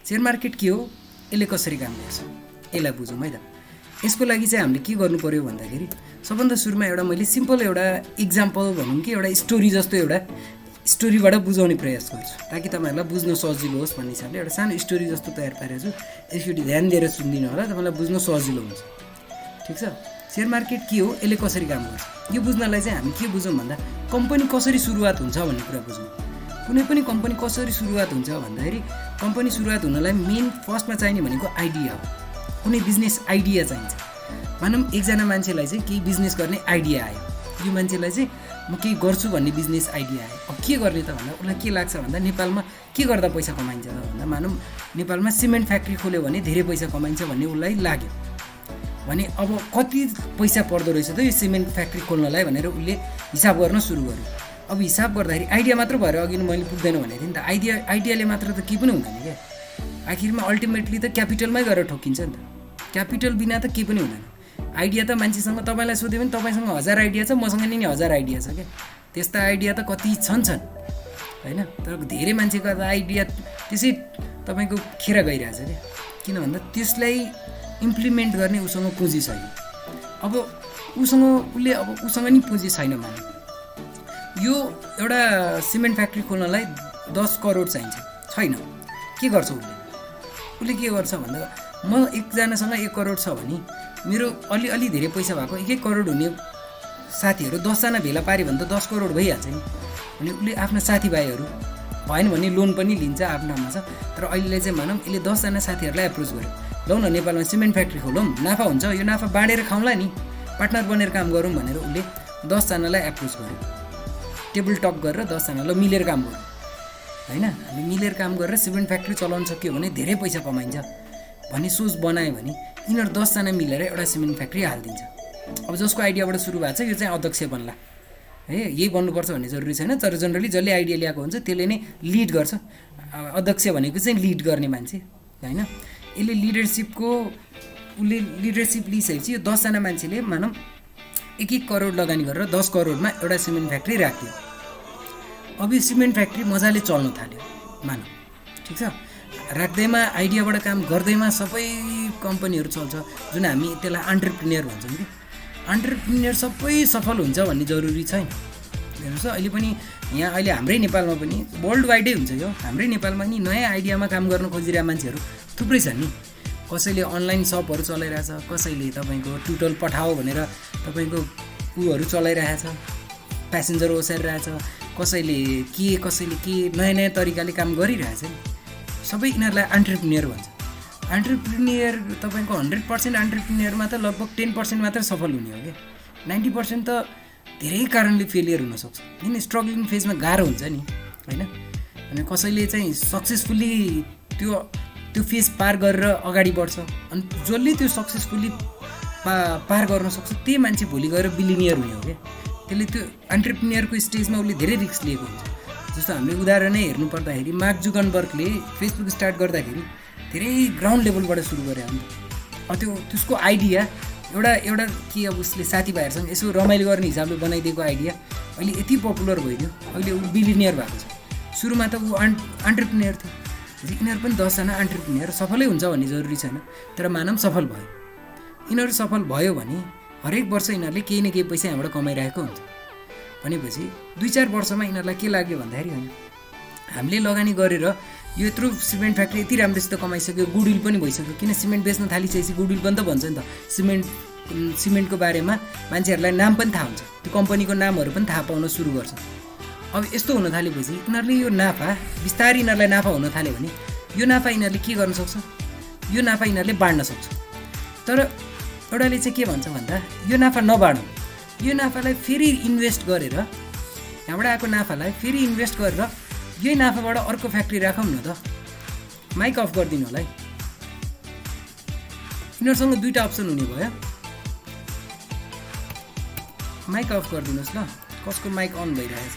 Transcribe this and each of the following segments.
Share market के हो, यसले कसरी काम गर्छ, यसलाई बुझौँ है त। यसको लागि चाहिँ हामीले के गर्नु पर्यो भन्दाखेरि सबभन्दा सुरुमा एउटा मैले सिम्पल एउटा इक्जाम्पल भनौँ कि एउटा स्टोरी जस्तो एउटा स्टोरीबाट बुझाउने प्रयास गर्छु ताकि तपाईँहरूलाई बुझ्न सजिलो होस् भन्ने हिसाबले एउटा सानो स्टोरी जस्तो तयार पारेको छु। एकचोटि ध्यान दिएर सुनिदिनु होला, तपाईँलाई बुझ्न सजिलो हुन्छ। ठिक छ। सेयर मार्केट के हो, यसले कसरी काम गर्छ, यो बुझ्नलाई चाहिँ हामी के बुझौँ भन्दा कम्पनी कसरी सुरुवात हुन्छ भन्ने कुरा बुझौँ। कुनै पनि कम्पनी कसरी सुरुवात हुन्छ भन्दाखेरि कम्पनी सुरुवात हुनलाई मेन फर्स्टमा चाहिने भनेको आइडिया हो। कुनै बिजनेस आइडिया चाहिन्छ। मानौँ एकजना मान्छेलाई चाहिँ केही बिजनेस गर्ने आइडिया आयो, यो मान्छेलाई चाहिँ म केही गर्छु भन्ने बिजनेस आइडिया आयो। अब के गर्ने त भन्दा उसलाई के लाग्छ भन्दा नेपालमा के गर्दा पैसा कमाइन्छ त भन्दा मानौँ नेपालमा सिमेन्ट फ्याक्ट्री खोल्यो भने धेरै पैसा कमाइन्छ भन्ने उसलाई लाग्यो भने अब कति पैसा पर्दो रहेछ त यो सिमेन्ट फ्याक्ट्री खोल्नलाई भनेर उसले हिसाब गर्न सुरु गर्यो। अब हिसाब गर्दाखेरि आइडिया मात्र भएर अघि मैले पुग्दैन भनेको थिएँ नि त। आइडियाले मात्र त केही पनि हुँदैन क्या। आखिरमा अल्टिमेटली त क्यापिटलमै गएर ठोकिन्छ नि त। क्यापिटल बिना त केही पनि हुँदैन। आइडिया त मान्छेसँग तपाईँलाई सोध्यो भने तपाईँसँग 1000 आइडिया छ, मसँग नि 1000 आइडिया छ क्या। त्यस्ता आइडिया त कति छन् होइन। तर धेरै मान्छेको आइडिया त्यसै तपाईँको खेर गइरहेछ क्या। किन भन्दा त्यसलाई इम्प्लिमेन्ट गर्ने उसँग पुँजी छैन। अब उसँग नि पुँजी छैन भने यो एउटा सिमेन्ट फ्याक्ट्री खोल्नलाई 10 करोड चाहिन्छ, छैन। के गर्छ उसले के गर्छ भन्दा म एकजनासँग 1 करोड छ भने मेरो अलि धेरै पैसा भएको 1 करोड हुने साथीहरू 10 जना भेला पार्यो भने त 10 करोड भइहाल्छ नि। अनि उसले आफ्ना साथीभाइहरू भएन भने लोन पनि लिन्छ, आफ्नो नाममा छ। तर अहिले चाहिँ भनौँ यसले 10 जना साथीहरूलाई एप्रोच गर्यो, लौ न नेपालमा सिमेन्ट फ्याक्ट्री खोलौँ, नाफा हुन्छ, यो नाफा बाँडेर खाउँला नि, पार्टनर बनेर काम गरौँ भनेर उसले 10 जनालाई एप्रोच गर्यो। टेबल टक गरेर 10 जनालाई मिलेर काम गर्यो होइन। हामी मिलेर काम गरेर सिमेन्ट फ्याक्ट्री चलाउन सक्यो भने धेरै पैसा कमाइन्छ भन्ने सोच बनायो भने यिनीहरू 10 जना मिलेर एउटा सिमेन्ट फ्याक्ट्री हालिदिन्छ। अब जसको आइडियाबाट सुरु भएको छ यो चाहिँ अध्यक्ष बन्ला है। यही बन्नुपर्छ भन्ने जरुरी छैन, तर जनरली जसले आइडिया ल्याएको हुन्छ त्यसले नै लिड गर्छ। अध्यक्ष भनेको चाहिँ लिड गर्ने मान्छे होइन। यसले उसले लिडरसिप लिइसकेपछि यो 10 जना मान्छेले मानौँ 1 करोड लगानी गरेर 10 करोडमा एउटा सिमेन्ट फ्याक्ट्री राख्यो। अब यो सिमेन्ट फ्याक्ट्री मजाले चल्न थाल्यो मानौँ। ठिक छ। राख्दैमा आइडियाबाट काम गर्दैमा सबै कम्पनीहरू चल्छ, जुन हामी त्यसलाई एन्टरप्रेन्योर भन्छौँ कि। एन्टरप्रेन्योर सबै सफल हुन्छ भन्ने जरुरी छैन। हेर्नुहोस् अहिले हाम्रै नेपालमा पनि वर्ल्ड वाइडै हुन्छ यो। हाम्रै नेपालमा नि नयाँ आइडियामा काम गर्न खोजिरहेको मान्छेहरू थुप्रै छन् नि। कसैले अनलाइन सपहरू चलाइरहेछ, कसैले तपाईँको टुटल पठाओ भनेर तपाईँको उहरू चलाइरहेछ, प्यासेन्जर ओसारिरहेछ, कसैले के नयाँ तरिकाले काम गरिरहेछ नि। सबै यिनीहरूलाई एन्टरप्रेन्योर भन्छ। एन्टरप्रेन्योर तपाईँको 100% एन्टरप्रेन्योरमा त लगभग 10% मात्र सफल हुने हो क्या। 90% त धेरै कारणले फेलियर हुनसक्छ। किन स्ट्रगलिङ फेजमा गाह्रो हुन्छ नि होइन। अनि कसैले चाहिँ सक्सेसफुल्ली त्यो फेज पार गरेर अगाडि बढ्छ। अनि जसले त्यो सक्सेसफुल्ली पार गर्न सक्छ त्यही मान्छे भोलि गएर बिलिनियर हुने हो क्या। त्यसले त्यो एन्टरप्रेन्योरको स्टेजमा उसले धेरै रिस्क लिएको हुन्छ। जस्तो हामीले उदाहरणै हेर्नु पर्दाखेरि मार्क जुकरबर्गले फेसबुक स्टार्ट गर्दाखेरि धेरै ग्राउन्ड लेभलबाट सुरु गरे हो नि त। त्यसको आइडिया एउटा के अब उसले साथीभाइहरूसँग यसो रमाइलो गर्ने हिसाबले बनाइदिएको आइडिया अहिले यति पपुलर भइदियो, अहिले ऊ बिलिनियर भएको छ। सुरुमा त ऊ एन्टरप्रेन्योर थियो। यिनीहरू पनि 10 जना एन्टरप्रेन्योर सफलै हुन्छ भन्ने जरुरी छैन, तर मानव सफल भयो। यिनीहरू सफल भयो भने हरेक वर्ष यिनीहरूले केही न केही पैसा यहाँबाट कमाइरहेको हुन्छ। भनेपछि 2-4 वर्षमा यिनीहरूलाई के लाग्यो भन्दाखेरि होइन हामीले लगानी गरेर यो यत्रो सिमेन्ट फ्याक्ट्री यति राम्रोसित कमाइसक्यो, गुडविल पनि भइसक्यो। किन सिमेन्ट बेच्न थालिसकेपछि गुडविल पनि त भन्छ नि त। सिमेन्टको बारेमा मान्छेहरूलाई नाम पनि थाहा हुन्छ, त्यो कम्पनीको नामहरू पनि थाहा पाउन सुरु गर्छ। अब यस्तो हुन थालेपछि यिनीहरूले यो नाफा बिस्तारै यिनीहरूलाई नाफा हुन थाल्यो भने यो नाफा यिनीहरूले के गर्न सक्छ, यो नाफा यिनीहरूले बाँड्न सक्छ। तर एउटाले चाहिँ के भन्छ भन्दा यो नाफा नबाँडौँ, यो नाफालाई फेरि इन्भेस्ट गरेर यहाँबाट आएको नाफालाई फेरि इन्भेस्ट गरेर यही नाफाबाट अर्को फ्याक्ट्री राखौँ न त। माइक अफ गरिदिनु होला है। यिनीहरूसँग 2टा अप्सन हुने भयो। माइक अफ गरिदिनुहोस् ल। कसको माइक अन भइरहेछ?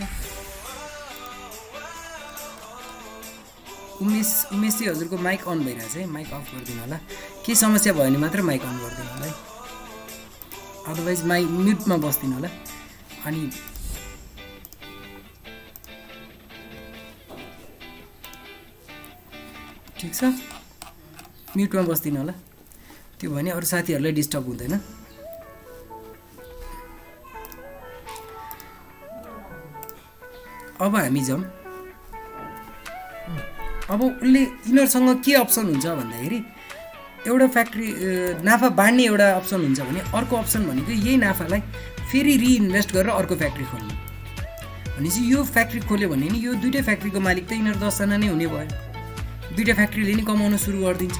उमेशजी हजुरको माइक अन भइरहेछ है। माइक अफ गरिदिनु होला। केही समस्या भयो भने मात्र माइक अन गरिदिनु होला है, अदरवाइज म्युटमा बस्दिनु होला। अनि ठिक छ। म्युटमा बस्दिनँ होला, त्यो भने अरू साथीहरूलाई डिस्टर्ब हुँदैन। अब हामी जाउँ, अब उसले यिनीहरूसँग के अप्सन हुन्छ भन्दाखेरि एउटा फ्याक्ट्री नाफा बाँड्ने एउटा अप्सन हुन्छ भने अर्को अप्सन भनेको यही नाफालाई फेरि रिइन्भेस्ट गरेर अर्को फ्याक्ट्री खोल्ने। भनेपछि यो फ्याक्ट्री खोल्यो भने नि यो दुइटै फ्याक्ट्रीको मालिक त यिनीहरू 10 जना नै हुने भयो, दुइटा फ्याक्ट्रीले नि कमाउन सुरु गरिदिन्छ।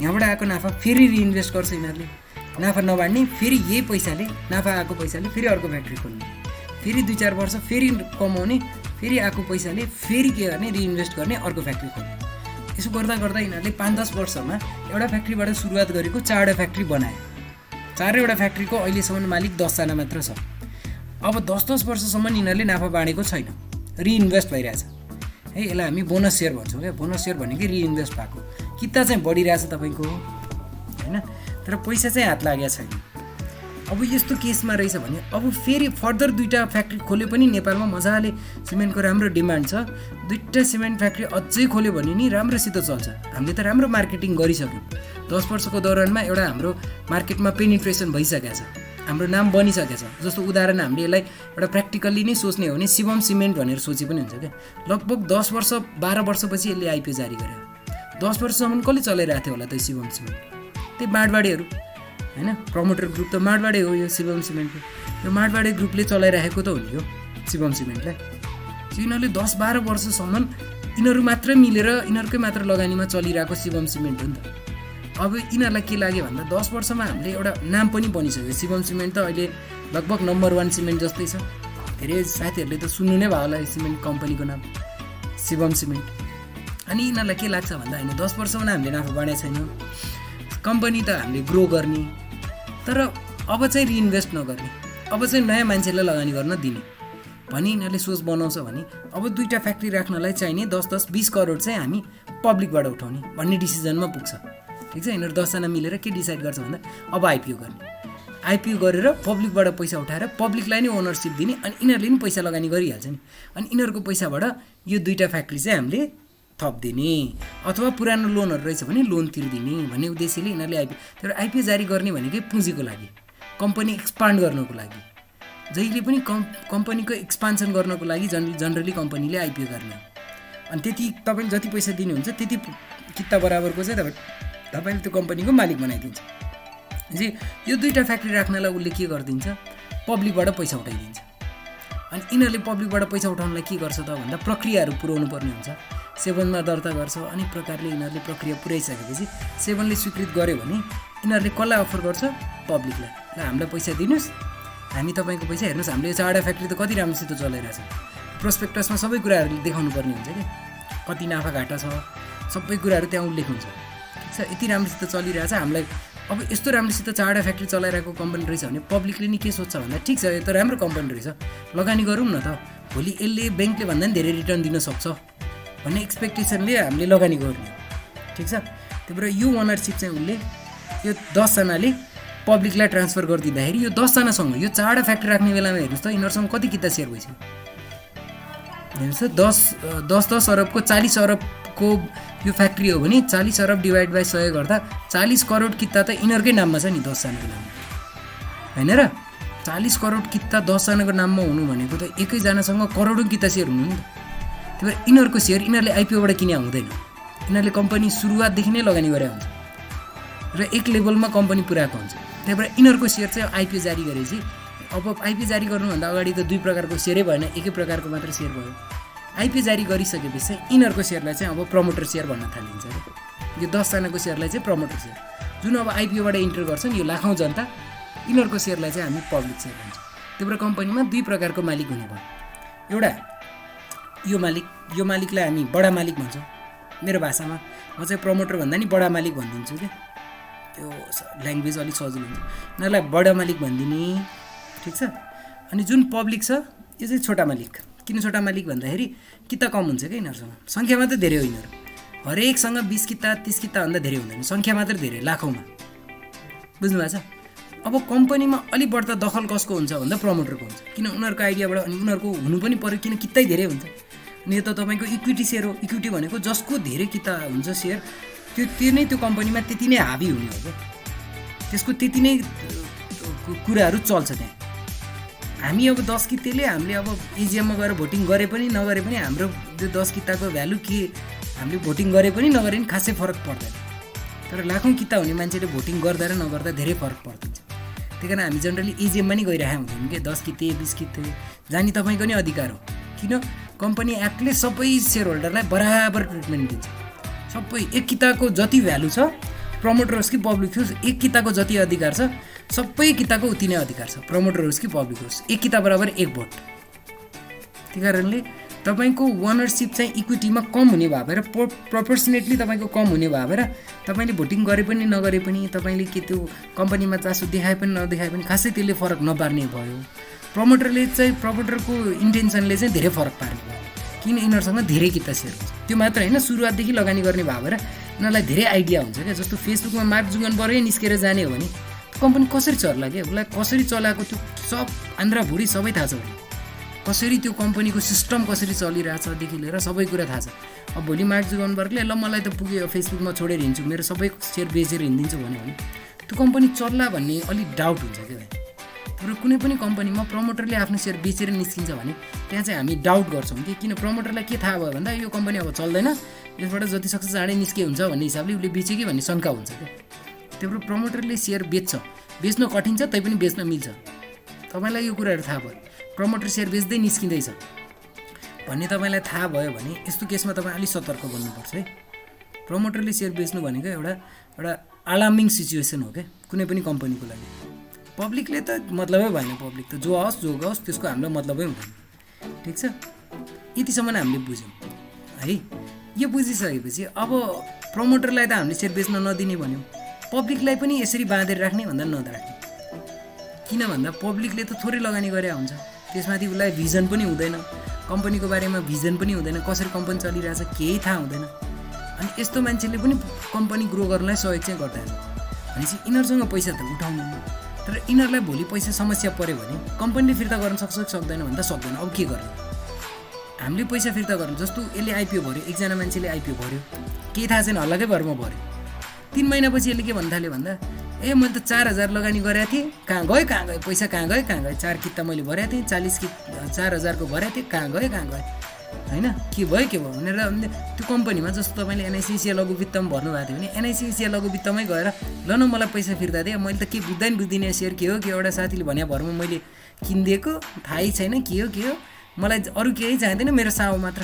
यहाँबाट आएको नाफा फेरि रिइन्भेस्ट गर्छ यिनीहरूले, नाफा नबाड्ने फेरि यही पैसाले नाफा आएको पैसाले फेरि अर्को फ्याक्ट्री खोल्ने, फेरि 2-4 वर्ष फेरि कमाउने, फेरि आएको पैसाले फेरि के गर्ने रिइन्भेस्ट गर्ने अर्को फ्याक्ट्री खोल्ने। यसो गर्दा गर्दा यिनीहरूले 5-10 वर्षमा एउटा फ्याक्ट्रीबाट सुरुवात गरेको 4वटा फ्याक्ट्री बनाए। 4वटा फ्याक्ट्रीको अहिलेसम्म मालिक 10 जना मात्र छ। अब 10-10 वर्षसम्म यिनीहरूले नाफा बाँडेको छैन, रिइन्भेस्ट भइरहेछ है। यसलाई हामी बोनस सेयर भन्छौँ क्या। बोनस सेयर भनेकै रिइन्भेस्ट भएको, किता चाहिँ बढिरहेछ तपाईँको होइन, तर पैसा चाहिँ हात लागेको छैन। अब यस्तो केसमा रहेछ भने अब फेरि फर्दर 2टा फ्याक्ट्री खोल्यो पनि नेपालमा मजाले सिमेन्टको राम्रो डिमान्ड छ, 2टा सिमेन्ट फ्याक्ट्री अझै खोल्यो भने नि राम्रोसित चल्छ। हामीले त राम्रो मार्केटिङ गरिसक्यौँ, 10 वर्षको दौरानमा एउटा हाम्रो मार्केटमा पेनिट्रेसन भइसकेको छ, हाम्रो नाम बनिसकेको छ। जस्तो उदाहरण हामीले यसलाई एउटा प्र्याक्टिकल्ली नै सोच्ने हो भने शिवम सिमेन्ट भनेर सोचे पनि हुन्छ क्या। लगभग 10 वर्ष 12 वर्षपछि यसले आइपिओ जारी गर्यो। 10 वर्षसम्म कसले चलाइरहेको थियो होला त शिवम सिमेन्ट? त्यही माडवाडीहरू होइन, प्रमोटर ग्रुप त माडवाडे हो। यो शिवम सिमेन्टको यो माडवाडे ग्रुपले चलाइरहेको त हो नि यो शिवम सिमेन्टलाई। यिनीहरूले 10-12 वर्षसम्म यिनीहरू मात्र मिलेर यिनीहरूकै मात्र लगानीमा चलिरहेको शिवम सिमेन्ट हो नि त। अब यिनीहरूलाई के लाग्यो भन्दा 10 वर्षमा हामीले एउटा नाम पनि बनिसक्यो। शिवम सिमेन्ट त अहिले लगभग नम्बर 1 सिमेन्ट जस्तै छ। धेरै साथीहरूले त सुन्नु नै भयो होला यो सिमेन्ट कम्पनीको नाम शिवम सिमेन्ट। अनि यिनीहरूलाई के लाग्छ भन्दा होइन 10 वर्षमा हामीले नाफा बाँडेको छैन, कम्पनी त हामीले ग्रो गर्ने, तर अब चाहिँ रिइन्भेस्ट नगर्ने, अब चाहिँ नयाँ मान्छेलाई लगानी गर्न दिने भनी यिनीहरूले सोच बनाउँछ भने अब 2टा फ्याक्ट्री राख्नलाई चाहिने 10-20 करोड चाहिँ हामी पब्लिकबाट उठाउने भन्ने डिसिजनमा पुग्छ। ठिक छ, यिनीहरू 10 जना मिलेर के डिसाइड गर्छ भन्दा अब आइपिओ गर्ने, आइपिओ गरेर पब्लिकबाट पैसा उठाएर पब्लिकलाई नै ओनरसिप दिने, अनि यिनीहरूले पनि पैसा लगानी गरिहाल्छ नि। अनि यिनीहरूको पैसाबाट यो 2टा फ्याक्ट्री चाहिँ हामीले थपिदिने, अथवा पुरानो लोनहरू रहेछ भने लोन तिर्दिने भन्ने उद्देश्यले यिनीहरूले आइपिओ। तर आइपिओ जारी गर्ने भनेकै पुँजीको लागि, कम्पनी एक्सपान्ड गर्नको लागि। जहिले पनि कम्पनीको एक्सपान्सन गर्नको लागि जनरली कम्पनीले आइपिओ गर्ने। अनि त्यति तपाईँले जति पैसा दिनुहुन्छ त्यति किता बराबरको चाहिँ तपाईँले त्यो कम्पनीको मालिक बनाइदिन्छ। यो 2टा फ्याक्ट्री राख्नलाई उसले के गरिदिन्छ, पब्लिकबाट पैसा उठाइदिन्छ। अनि यिनीहरूले पब्लिकबाट पैसा उठाउनलाई के गर्छ त भन्दा प्रक्रियाहरू पुर्याउनु पर्ने हुन्छ। सेभनमा दर्ता गर्छ, अनेक प्रकारले यिनीहरूले प्रक्रिया पुर्याइसकेपछि सेभनले स्वीकृत गर्यो भने यिनीहरूले कसलाई अफर गर्छ, पब्लिकलाई। ल हामीलाई पैसा दिनुहोस्, हामी तपाईँको पैसा हेर्नुहोस्, हामीले यो 4वटा फ्याक्ट्री त कति राम्रोसित चलाइरहेछ। प्रोस्पेक्टसमा सबै कुराहरू देखाउनु पर्ने हुन्छ क्या, कति नाफा घाटा छ सबै कुराहरू त्यहाँ उल्लेख हुन्छ। ठिक छ, यति राम्रोसित चलिरहेछ हामीलाई। अब यस्तो राम्रोसित 4वटा फ्याक्ट्री चलाइरहेको कम्पनी रहेछ भने पब्लिकले नि के सोच्छ भन्दा ठिक छ यो त राम्रो कम्पनी रहेछ, लगानी गरौँ न त, भोलि यसले ब्याङ्कले भन्दा पनि धेरै रिटर्न दिन सक्छ भन्ने एक्सपेक्टेसनले हामीले लगानी गर्ने। ठिक छ, त्यही भएर यो ओनरसिप चाहिँ उसले यो 10 जनाले पब्लिकलाई ट्रान्सफर गरिदिँदाखेरि यो 10 जनासँग यो 4वटा फ्याक्ट्री राख्ने बेलामा हेर्नुहोस् त यिनीहरूसँग कति किता सेयर भइसक्यो। हेर्नुहोस् 10 अरबको 40 अरबको यो फ्याक्ट्री हो भने 40 अरब डिभाइड बाई 100 गर्दा 40 करोड किता त यिनीहरूकै नाममा छ नि, 10 जनाको नाममा होइन र। 40 करोड किता 10 जनाको नाममा हुनु भनेको त एकैजनासँग करोडौँ किता सेयर हुनु नि त। त्यही भएर यिनीहरूको सेयर यिनीहरूले आइपिओबाट किने हुँदैन, यिनीहरूले कम्पनी सुरुवातदेखि नै लगानी गरे हुन्छ र एक लेभलमा कम्पनी पुऱ्याएको हुन्छ। त्यही भएर यिनीहरूको सेयर चाहिँ आइपिओ जारी गरेपछि, अब आइपिओ जारी गर्नुभन्दा अगाडि त 2 प्रकारको सेयरै भएन, एकै प्रकारको मात्र सेयर भयो। आइपिओ जारी गरिसकेपछि चाहिँ यिनीहरूको सेयरलाई चाहिँ अब प्रमोटर सेयर भन्न थालिन्छ। यो 10 जनाको सेयरलाई चाहिँ प्रमोटर सेयर, जुन अब आइपिओबाट इन्टर गर्छन् यो लाखौँ जनता, यिनीहरूको सेयरलाई चाहिँ हामी पब्लिक सेयर भन्छौँ। त्यही भएर कम्पनीमा 2 प्रकारको मालिक हुने भयो। एउटा यो मालिकलाई हामी बडा मालिक भन्छौँ, मेरो भाषामा म चाहिँ प्रमोटर भन्दा नि बडा मालिक भनिदिन्छु क्या, त्यो ल्याङ्ग्वेज अलिक सजिलो हुन्छ। यिनीहरूलाई बडा मालिक भनिदिने। ठिक छ, अनि जुन पब्लिक छ यो चाहिँ छोटा मालिक। किन छोटा मालिक भन्दाखेरि किता कम हुन्छ क्या यिनीहरूसँग, सङ्ख्या मात्रै धेरै हो यिनीहरू, हरेकसँग 20 किता 30 किताभन्दा धेरै हुँदैन, सङ्ख्या मात्रै धेरै, लाखौँमा। बुझ्नु भएको छ। अब कम्पनीमा अलिक बढ्ता दखल कसको हुन्छ भन्दा प्रमोटरको हुन्छ, किन उनीहरूको आइडियाबाट, अनि उनीहरूको हुनु पनि पऱ्यो, किन कितै धेरै हुन्छ। अनि यो त तपाईँको इक्विटी सेयर हो। इक्विटी भनेको जसको धेरै किता हुन्छ सेयर त्यो नै त्यो कम्पनीमा त्यति नै हाबी हुने हो क्या, त्यसको त्यति नै कुराहरू चल्छ त्यहाँ। हामी अब 10 किताले हामीले अब एजिएममा गएर भोटिङ गरे पनि नगरे पनि हाम्रो त्यो 10 किताको भ्यालु के, हामीले भोटिङ गरे पनि नगरे पनि खासै फरक पर्दैन। तर लाखौँ किता हुने मान्छेले भोटिङ गर्दा र नगर्दा धेरै फरक पर्छ। त्यही कारण हामी जनरली एजिएममा नि गइरहेको हुँदैन कि 10 किते 20 किते जाने तपाईँको नै अधिकार हो। किन कम्पनी एक्टले सबै सेयर होल्डरलाई बराबर ट्रिटमेन्ट दिन्छ। सबै एक किताको जति भ्यालु छ, प्रमोटर होस् कि पब्लिक होस्, एक किताको जति अधिकार छ सबै किताको उति नै अधिकार छ, प्रमोटर होस् कि पब्लिक होस्। एक किता बराबर एक भोट। त्यही कारणले तपाईँको ओनरसिप चाहिँ इक्विटीमा कम हुने भएर, प्रोपोर्सनेटली तपाईँको कम हुने भएर तपाईँले भोटिङ गरे पनि नगरे पनि, तपाईँले के त्यो कम्पनीमा चासो देखाए पनि नदेखाए पनि खासै त्यसले फरक नपार्ने भयो। प्रमोटरको इन्टेन्सनले चाहिँ धेरै फरक पार्ने भयो, किन यिनीहरूसँग धेरै किता सेयर हुन्छ। त्यो मात्र होइन, सुरुवातदेखि लगानी गर्ने भएर यिनीहरूलाई धेरै आइडिया हुन्छ क्या। जस्तो फेसबुकमा मार्क जुकरबर्गै निस्केर जाने हो भने कम्पनी कसरी चल्ला क्या, उसलाई कसरी चलाएको त्यो सब आन्द्राभुँडी सबै थाहा छ। कसरी त्यो कम्पनीको सिस्टम कसरी चलिरहेछदेखि लिएर सबै कुरा थाहा छ। अब भोलि मार्क जुकरबर्गले ल मलाई त पुग्यो फेसबुकमा छोडेर हिँड्छु, मेरो सबै सेयर बेचेर हिँडिदिन्छु भन्यो भने त्यो कम्पनी चल्ला भन्ने अलिक डाउट हुन्छ क्या। तर कुनै पनि कम्पनीमा प्रमोटरले आफ्नो सेयर बेचेर निस्किन्छ भने त्यहाँ चाहिँ हामी डाउट गर्छौँ कि किन प्रमोटरलाई के थाहा भयो भन्दा यो कम्पनी अब चल्दैन, यसबाट जति सक्छ चाँडै निस्के हुन्छ भन्ने हिसाबले उसले बेच्यो कि भन्ने शङ्का हुन्छ क्या। त्यो प्रमोटरले सेयर बेच्छ, बेच्न कठिन छ तैपनि बेच्न मिल्छ। तपाईँलाई यो कुराहरू थाहा भयो, प्रमोटर सेयर बेच्दै निस्किँदैछ भन्ने तपाईँलाई थाहा भयो भने यस्तो केसमा तपाईँ अलिक सतर्क बन्नुपर्छ है। प्रमोटरले सेयर बेच्नु भनेको एउटा अलार्मिङ सिचुएसन हो क्या कुनै पनि कम्पनीको लागि। पब्लिकले त मतलबै भएन, पब्लिक त जो आओस् जो गओस् त्यसको हामीलाई मतलबै हुँदैन। ठिक छ, यतिसम्म हामीले बुझ्यौँ है। यो बुझिसकेपछि अब प्रमोटरलाई त हामीले सेयर बेच्न नदिने भन्यौँ, पब्लिकलाई पनि यसरी बाँधेर राख्ने भन्दा नराख्ने। किन भन्दा पब्लिकले त थोरै लगानी गरे हुन्छ, त्यसमाथि उसलाई भिजन पनि हुँदैन, कम्पनीको बारेमा भिजन पनि हुँदैन, कसरी कम्पनी चलिरहेछ केही थाहा हुँदैन। अनि यस्तो मान्छेले पनि कम्पनी ग्रो गर्नलाई सहयोग चाहिँ गर्दैन भनेपछि यिनीहरूसँग पैसा त उठाउनु। तर यिनीहरूलाई भोलि पैसा समस्या पऱ्यो भने कम्पनीले फिर्ता गर्न सक्छ कि सक्दैन भन्दा सक्दैन। अब के गर्ने, हामीले पैसा फिर्ता गर्नु। जस्तो यसले आइपिओ भर्यो, एकजना मान्छेले आइपिओ भर्यो, केही थाहा छैन, हल्लाकै भरमा भर्यो। 3 महिनापछि यसले के भन्न थाल्यो भन्दा मैले त 4000 लगानी गरेको थिएँ, कहाँ गयो पैसा, कहाँ गयो 4 किता मैले भरेको थिएँ, 40,000 को भरेको थिएँ, कहाँ गयो होइन, के भयो भनेर त्यो कम्पनीमा जस्तो तपाईँले एनआइसी एसिया लघु वित्तमा भर्नुभएको थियो भने एनआइसी एसिया लघु वित्तमै गएर ल न मलाई पैसा फिर्ता दिएँ, मैले त के बुझ्दिनँ सेयर के हो, एउटा साथीले भने भरमा मैले किनिदिएको, थाहै छैन के हो, मलाई अरू केही चाहिँदैन, मेरो साउ मात्र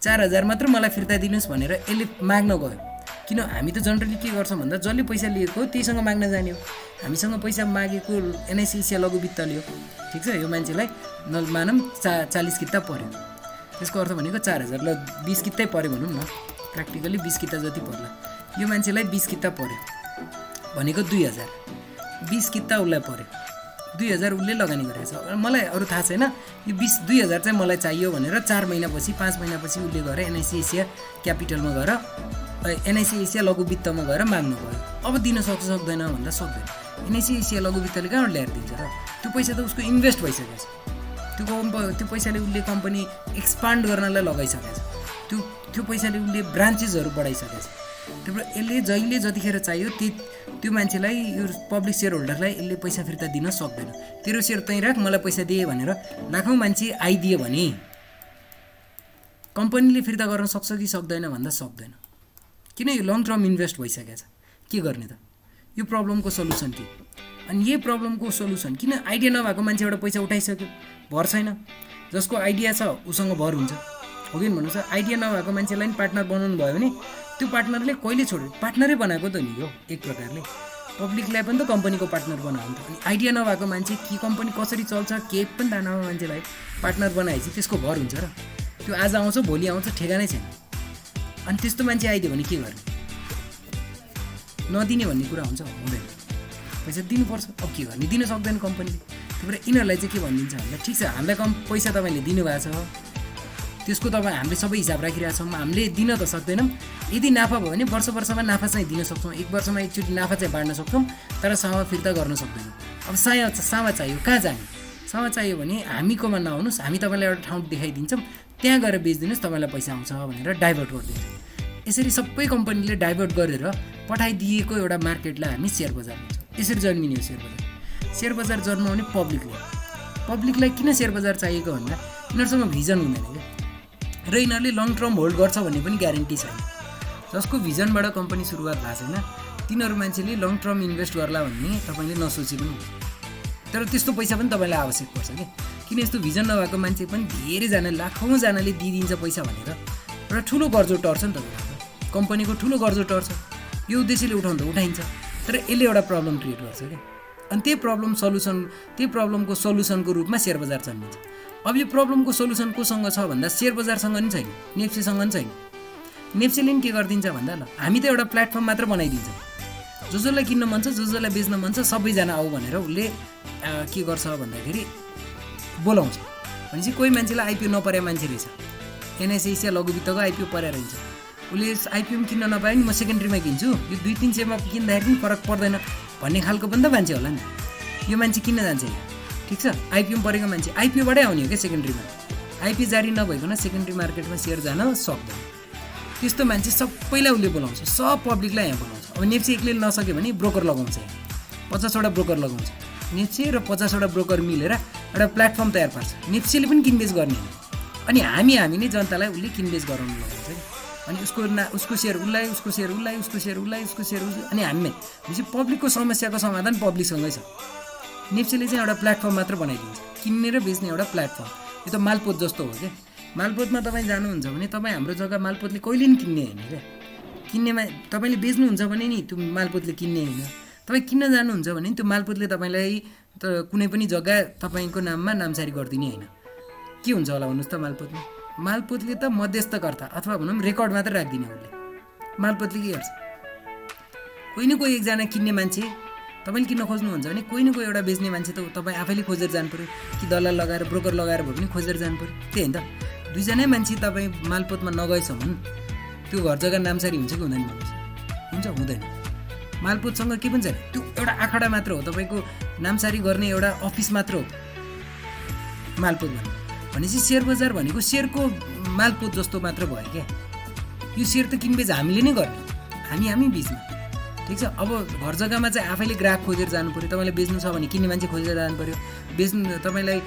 4000 मात्र मलाई फिर्ता दिनुहोस् भनेर यसले माग्न गयो। किन हामी त जनरली के गर्छौँ भन्दा जसले पैसा लिएको त्यहीसँग माग्न जाने हो। हामीसँग पैसा मागेको एनआइसी एसिया लघु वित्त लियो, ठिक छ, यो मान्छेलाई मानौँ 40 किता पऱ्यो, त्यसको अर्थ भनेको 4000 ल 20 कितै पऱ्यो भनौँ न, प्र्याक्टिकली 20 किता जति पर्ला। यो मान्छेलाई 20 किता पऱ्यो भनेको 2000, 20 किता उसलाई पऱ्यो, 2000 उसले लगानी गरेको छ। मलाई अरू थाहा छैन, यो 2000 चाहिँ मलाई चाहियो भनेर 4 महिनापछि 5 महिनापछि उसले गएर एनआइसी एसिया क्यापिटलमा गएर एनआइसी एसिया लघु वित्तमा गएर माग्नु गयो। अब दिन सक्छ सक्दैन भन्दा सक्दैन। एनआइसी एसिया लघु वित्तले कहाँबाट ल्याएर दिन्छ र, त्यो पैसा त उसको इन्भेस्ट भइसकेको छ, त्यो पैसाले उसले कम्पनी एक्सपान्ड गर्नलाई लगाइसकेको छ, त्यो पैसाले उसले ब्रान्चेसहरू बढाइसकेको छ। त्यही भएर यसले जहिले जतिखेर चाहियो त्यो मान्छेलाई, यो पब्लिक सेयर होल्डरलाई यसले पैसा फिर्ता दिन सक्दैन। तेरो सेयर तैँ राख, मलाई पैसा दिए भनेर लाखौँ मान्छे आइदियो भने कम्पनीले फिर्ता गर्न सक्छ कि सक्दैन भन्दा सक्दैन। किन यो लङ टर्म इन्भेस्ट भइसकेको छ, के गर्ने त, यो प्रब्लमको सल्युसन के? अनि यही प्रब्लमको सल्युसन, किन आइडिया नभएको मान्छेबाट पैसा उठाइसक्यो, भर छैन, जसको आइडिया छ उसँग भर हुन्छ, हो कि भन्नु छ। आइडिया नभएको मान्छेलाई पनि पार्टनर बनाउनु भयो भने त्यो पार्टनरले कहिले छोड्यो, पार्टनरै बनाएको त नि हो एक प्रकारले, पब्लिकलाई पनि त कम्पनीको पार्टनर बनायो नि त। अनि आइडिया नभएको मान्छे कि कम्पनी कसरी चल्छ केही पनि थाहा नभएको मान्छेलाई पार्टनर बनाएपछि त्यसको भर हुन्छ र, त्यो आज आउँछ भोलि आउँछ ठेगानै छैन। अनि त्यस्तो मान्छे आइदियो भने के गर्ने, नदिने भन्ने कुरा हुन्छ, हुँदैन, पैसा दिनुपर्छ। अब के गर्ने, दिन सक्दैन कम्पनीले। त्यही भएर यिनीहरूलाई चाहिँ के भनिदिन्छ भन्दा ठिक छ, हामीलाई पैसा तपाईँले दिनुभएको छ, त्यसको हामीले सबै हिसाब राखिरहेछौँ, हामीले दिन त सक्दैनौँ। यदि नाफा भयो भने वर्षमा नाफा चाहिँ दिन सक्छौँ, 1 वर्षमा एकचोटि नाफा चाहिँ बाँड्न सक्छौँ, तर सामा फिर्ता गर्न सक्दैनौँ। अब सामा चाहियो, कहाँ जाने, सामा चाहियो भने हामीकोमा नआउनुहोस्, हामी तपाईँलाई एउटा ठाउँ देखाइदिन्छौँ, त्यहाँ गएर बेचिदिनुहोस्, तपाईँलाई पैसा आउँछ भनेर डाइभर्ट गरिदिन्छ। यसरी सबै कम्पनीले डाइभर्ट गरेर पठाइदिएको एउटा मार्केटलाई हामी सेयर बजार भन्छौँ। यसरी जन्मिने हो सेयर बजार। सेयर बजार जन्माउने पब्लिकलाई किन सेयर बजार चाहिएको भन्दा यिनीहरूसँग भिजन हुँदैन क्या, र यिनीहरूले लङ टर्म होल्ड गर्छ भन्ने पनि ग्यारेन्टी छैन। जसको भिजनबाट कम्पनी सुरुवात भएको छैन तिनीहरू मान्छेले लङ टर्म इन्भेस्ट गर्ला भन्ने तपाईँले नसोचे पनि हुन्छ। तर त्यस्तो पैसा पनि तपाईँलाई आवश्यक पर्छ क्या, किन यस्तो भिजन नभएको मान्छे पनि धेरैजना लाखौँजनाले दिइदिन्छ पैसा भनेर एउटा ठुलो कर्जो टर्छ नि तपाईँको, कम्पनीको ठुलो कर्जो टर्छ। यो उद्देश्यले उठाउँदा उठाइन्छ, तर यसले एउटा प्रब्लम क्रिएट गर्छ क्या। अनि त्यही प्रब्लमको सल्युसनको रूपमा सेयर बजार जन्मिन्छ। अब यो प्रब्लमको सल्युसन कोसँग छ भन्दा सेयर बजारसँग नि छैन, नेप्सीसँग नि छैन। नेप्सीले नि के गरिदिन्छ भन्दा ल हामी त एउटा प्लेटफर्म मात्र बनाइदिन्छ, जसलाई किन्न मन छ जसलाई बेच्न मन छ सबैजना आऊ भनेर उसले के गर्छ भन्दाखेरि बोलाउँछ। भनेपछि कोही मान्छेलाई आइपिओ नपरे मान्छे रहेछ, एनएसए एसिया लघु वित्तको आइपिओ परेर रहेछ, उसले आइपिओ पनि किन्न नपाए नि म सेकेन्ड्रीमा किन्छु, यो 2-3 सयमा किन्दाखेरि पनि फरक पर्दैन भन्ने खालको पनि त मान्छे होला नि। यो मान्छे किन्न जान्छ, ठिक छ, आइपिओ परेको मान्छे आइपिओबाटै आउने हो क्या सेकेन्ड्रीमा। आइपिओ जारी नभइकन सेकेन्ड्री मार्केटमा सेयर जान सक्दैन। त्यस्तो मान्छे सबैलाई उसले बोलाउँछ, सब पब्लिकलाई यहाँ बोलाउँछ। अब नेप्सी एक्लै नसक्यो भने ब्रोकर लगाउँछ, 50वटा ब्रोकर लगाउँछ। नेप्सी र 50वटा ब्रोकर मिलेर एउटा प्लेटफर्म तयार पार्छ। नेप्सीले पनि किनबेच गर्ने होइन, अनि हामी नै जनतालाई उसले किनबेच गराउनु लगाउँछ कि। अनि उसको सेयर उसलाई अनि हामी भनेपछि पब्लिकको समस्याको समाधान पब्लिकसँगै छ। नेप्सीले चाहिँ एउटा प्लेटफर्म मात्र बनाइदिन्छ, किन्ने र बेच्ने एउटा प्लेटफर्म। यो त मालपोत जस्तो हो क्या। मालपोतमा तपाईँ जानुहुन्छ भने तपाईँ हाम्रो जग्गा मालपोतले कहिले नि किन्ने होइन क्या। किन्नेमा तपाईँले बेच्नुहुन्छ भने नि त्यो मालपोतले किन्ने होइन, तपाईँ किन्न जानुहुन्छ भने त्यो मालपोतले तपाईँलाई त कुनै पनि जग्गा तपाईँको नाममा नामसारी गरिदिने होइन। के हुन्छ होला भन्नुहोस् त मालपोतले त मध्यस्थकर्ता अथवा भनौँ रेकर्ड मात्र राखिदिने उसले। मालपोतले के गर्छ, कोही न कोही एकजना किन्ने मान्छे तपाईँले किन्न खोज्नुहुन्छ भने कोही न कोही एउटा बेच्ने मान्छे त तपाईँ आफैले खोजेर जानु पऱ्यो, कि दलाल लगाएर ब्रोकर लगाएर भए पनि खोजेर जानु पऱ्यो। त्यही होइन त, दुईजनै मान्छे तपाईँ मालपोतमा नगएसम्म त्यो घर जग्गा नामसारी हुन्छ कि हुँदैन भन्नुहोस्? हुन्छ, हुँदैन। मालपोतसँग के पनि छैन, त्यो एउटा आँखडा मात्र हो, तपाईँको नामसारी गर्ने एउटा अफिस मात्र हो मालपोत भन्ने। भनेपछि सेयर बजार भनेको सेयरको मालपोत जस्तो मात्र भयो क्या। यो सेयर त किनबेच हामीले नै गर्ने, हामी बिचमा, ठिक छ। अब घर जग्गामा चाहिँ आफैले ग्राहक खोजेर जानु पऱ्यो। तपाईँलाई बेच्नु छ भने किन्ने मान्छे खोजेर जानु पऱ्यो, तपाईँलाई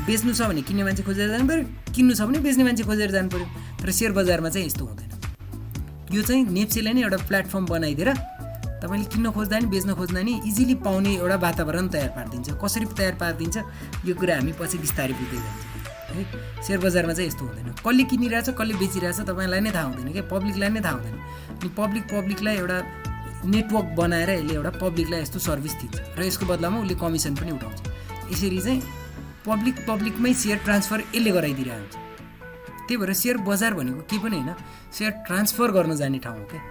बेच्नु छ भने किन्ने मान्छे खोजेर जानु पऱ्यो, किन्नु छ भने बेच्ने मान्छे खोजेर जानु पऱ्यो। तर सेयर बजारमा चाहिँ यस्तो हुँदैन। यो चाहिँ नेप्सीले नै एउटा प्लेटफर्म बनाइदिएर तपाईँले किन्न खोज्दा नि बेच्न खोज्दा नि इजिली पाउने एउटा वातावरण तयार पारिदिन्छ। कसरी तयार पारिदिन्छ यो कुरा हामी पछि बिस्तारै बुझ्दै जान्छौँ है। सेयर बजारमा चाहिँ यस्तो हुँदैन, कसले किनिरहेछ कसले बेचिरहेछ तपाईँलाई नै थाहा हुँदैन क्या, पब्लिकलाई नै थाहा हुँदैन। अनि पब्लिकलाई एउटा नेटवर्क बनाएर यसले एउटा पब्लिकलाई यस्तो सर्भिस दिन्छ र यसको बदलामा उसले कमिसन पनि उठाउँछ। यसरी चाहिँ पब्लिकमै सेयर ट्रान्सफर यसले गराइदिरहेको हुन्छ। त्यही भएर सेयर बजार भनेको के पनि होइन, सेयर ट्रान्सफर गर्न जाने ठाउँ हो क्या।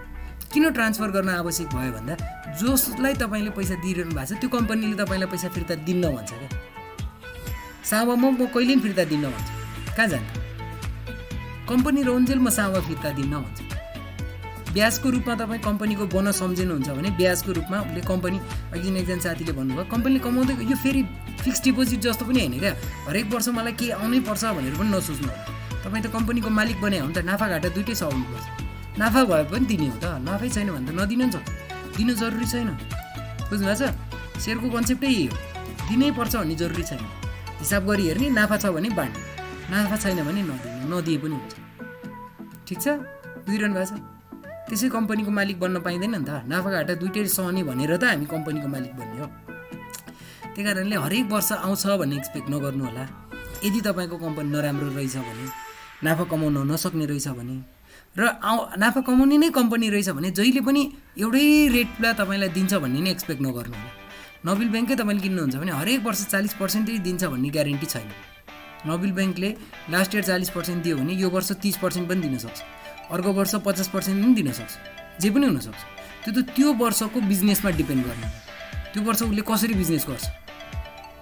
किन ट्रान्सफर गर्न आवश्यक भयो भन्दा जसलाई तपाईँले पैसा दिइरहनु भएको छ त्यो कम्पनीले तपाईँलाई पैसा फिर्ता दिन्न भन्छ क्या। सावामा म कहिले पनि फिर्ता दिन्न भन्छ, कहाँ जान्छ कम्पनी रहन्जेल म सावा फिर्ता दिन्न भन्छ। ब्याजको रूपमा तपाईँ कम्पनीको बोनस सम्झिनुहुन्छ भने ब्याजको रूपमा उसले कम्पनी, अघि एकजना साथीले भन्नुभयो कम्पनीले कमाउँदै, यो फेरि फिक्स डिपोजिट जस्तो पनि होइन क्या। हरेक वर्ष मलाई के आउनै पर्छ भनेर पनि नसोच्नु होला। तपाईँ त कम्पनीको मालिक बने हो भने त नाफा घाटा दुइटै सहाउनुपर्छ। नाफा भए पनि दिने हो त, नाफै छैन भने त नदिनु नि सक्छ, दिनु जरुरी छैन। बुझ्नुभएको छ, सेयरको कन्सेप्टै यही हो, दिनै पर्छ भन्ने जरुरी छैन। हिसाब गरी हेर्ने, नाफा छ भने बाँड्ने, नाफा छैन भने नदिए पनि हुन्छ। ठिक छ, बुझिरहनु भएको छ। त्यसै कम्पनीको मालिक बन्न पाइँदैन नि त, नाफा घाटा दुइटै सहने भनेर त हामी कम्पनीको मालिक बन्ने हो। त्यही कारणले हरेक वर्ष आउँछ भन्ने एक्सपेक्ट नगर्नु होला। यदि तपाईँको कम्पनी नराम्रो रहेछ भने, नाफा कमाउन नसक्ने रहेछ भने र नाफा कमाउने नै कम्पनी रहेछ भने जहिले पनि एउटै रेटलाई तपाईँलाई दिन्छ भन्ने नै एक्सपेक्ट नगर्नु होला। नोबेल ब्याङ्कै तपाईँले किन्नुहुन्छ भने हरेक वर्ष 40% दिन्छ भन्ने ग्यारेन्टी छैन। नोबेल ब्याङ्कले लास्ट इयर 40% दियो भने यो वर्ष 30% पनि दिन सक्छ, अर्को वर्ष 50% पनि दिन सक्छ, जे पनि हुनसक्छ। त्यो वर्षको बिजनेसमा डिपेन्ड गर्ने, त्यो वर्ष उसले कसरी बिजनेस गर्छ।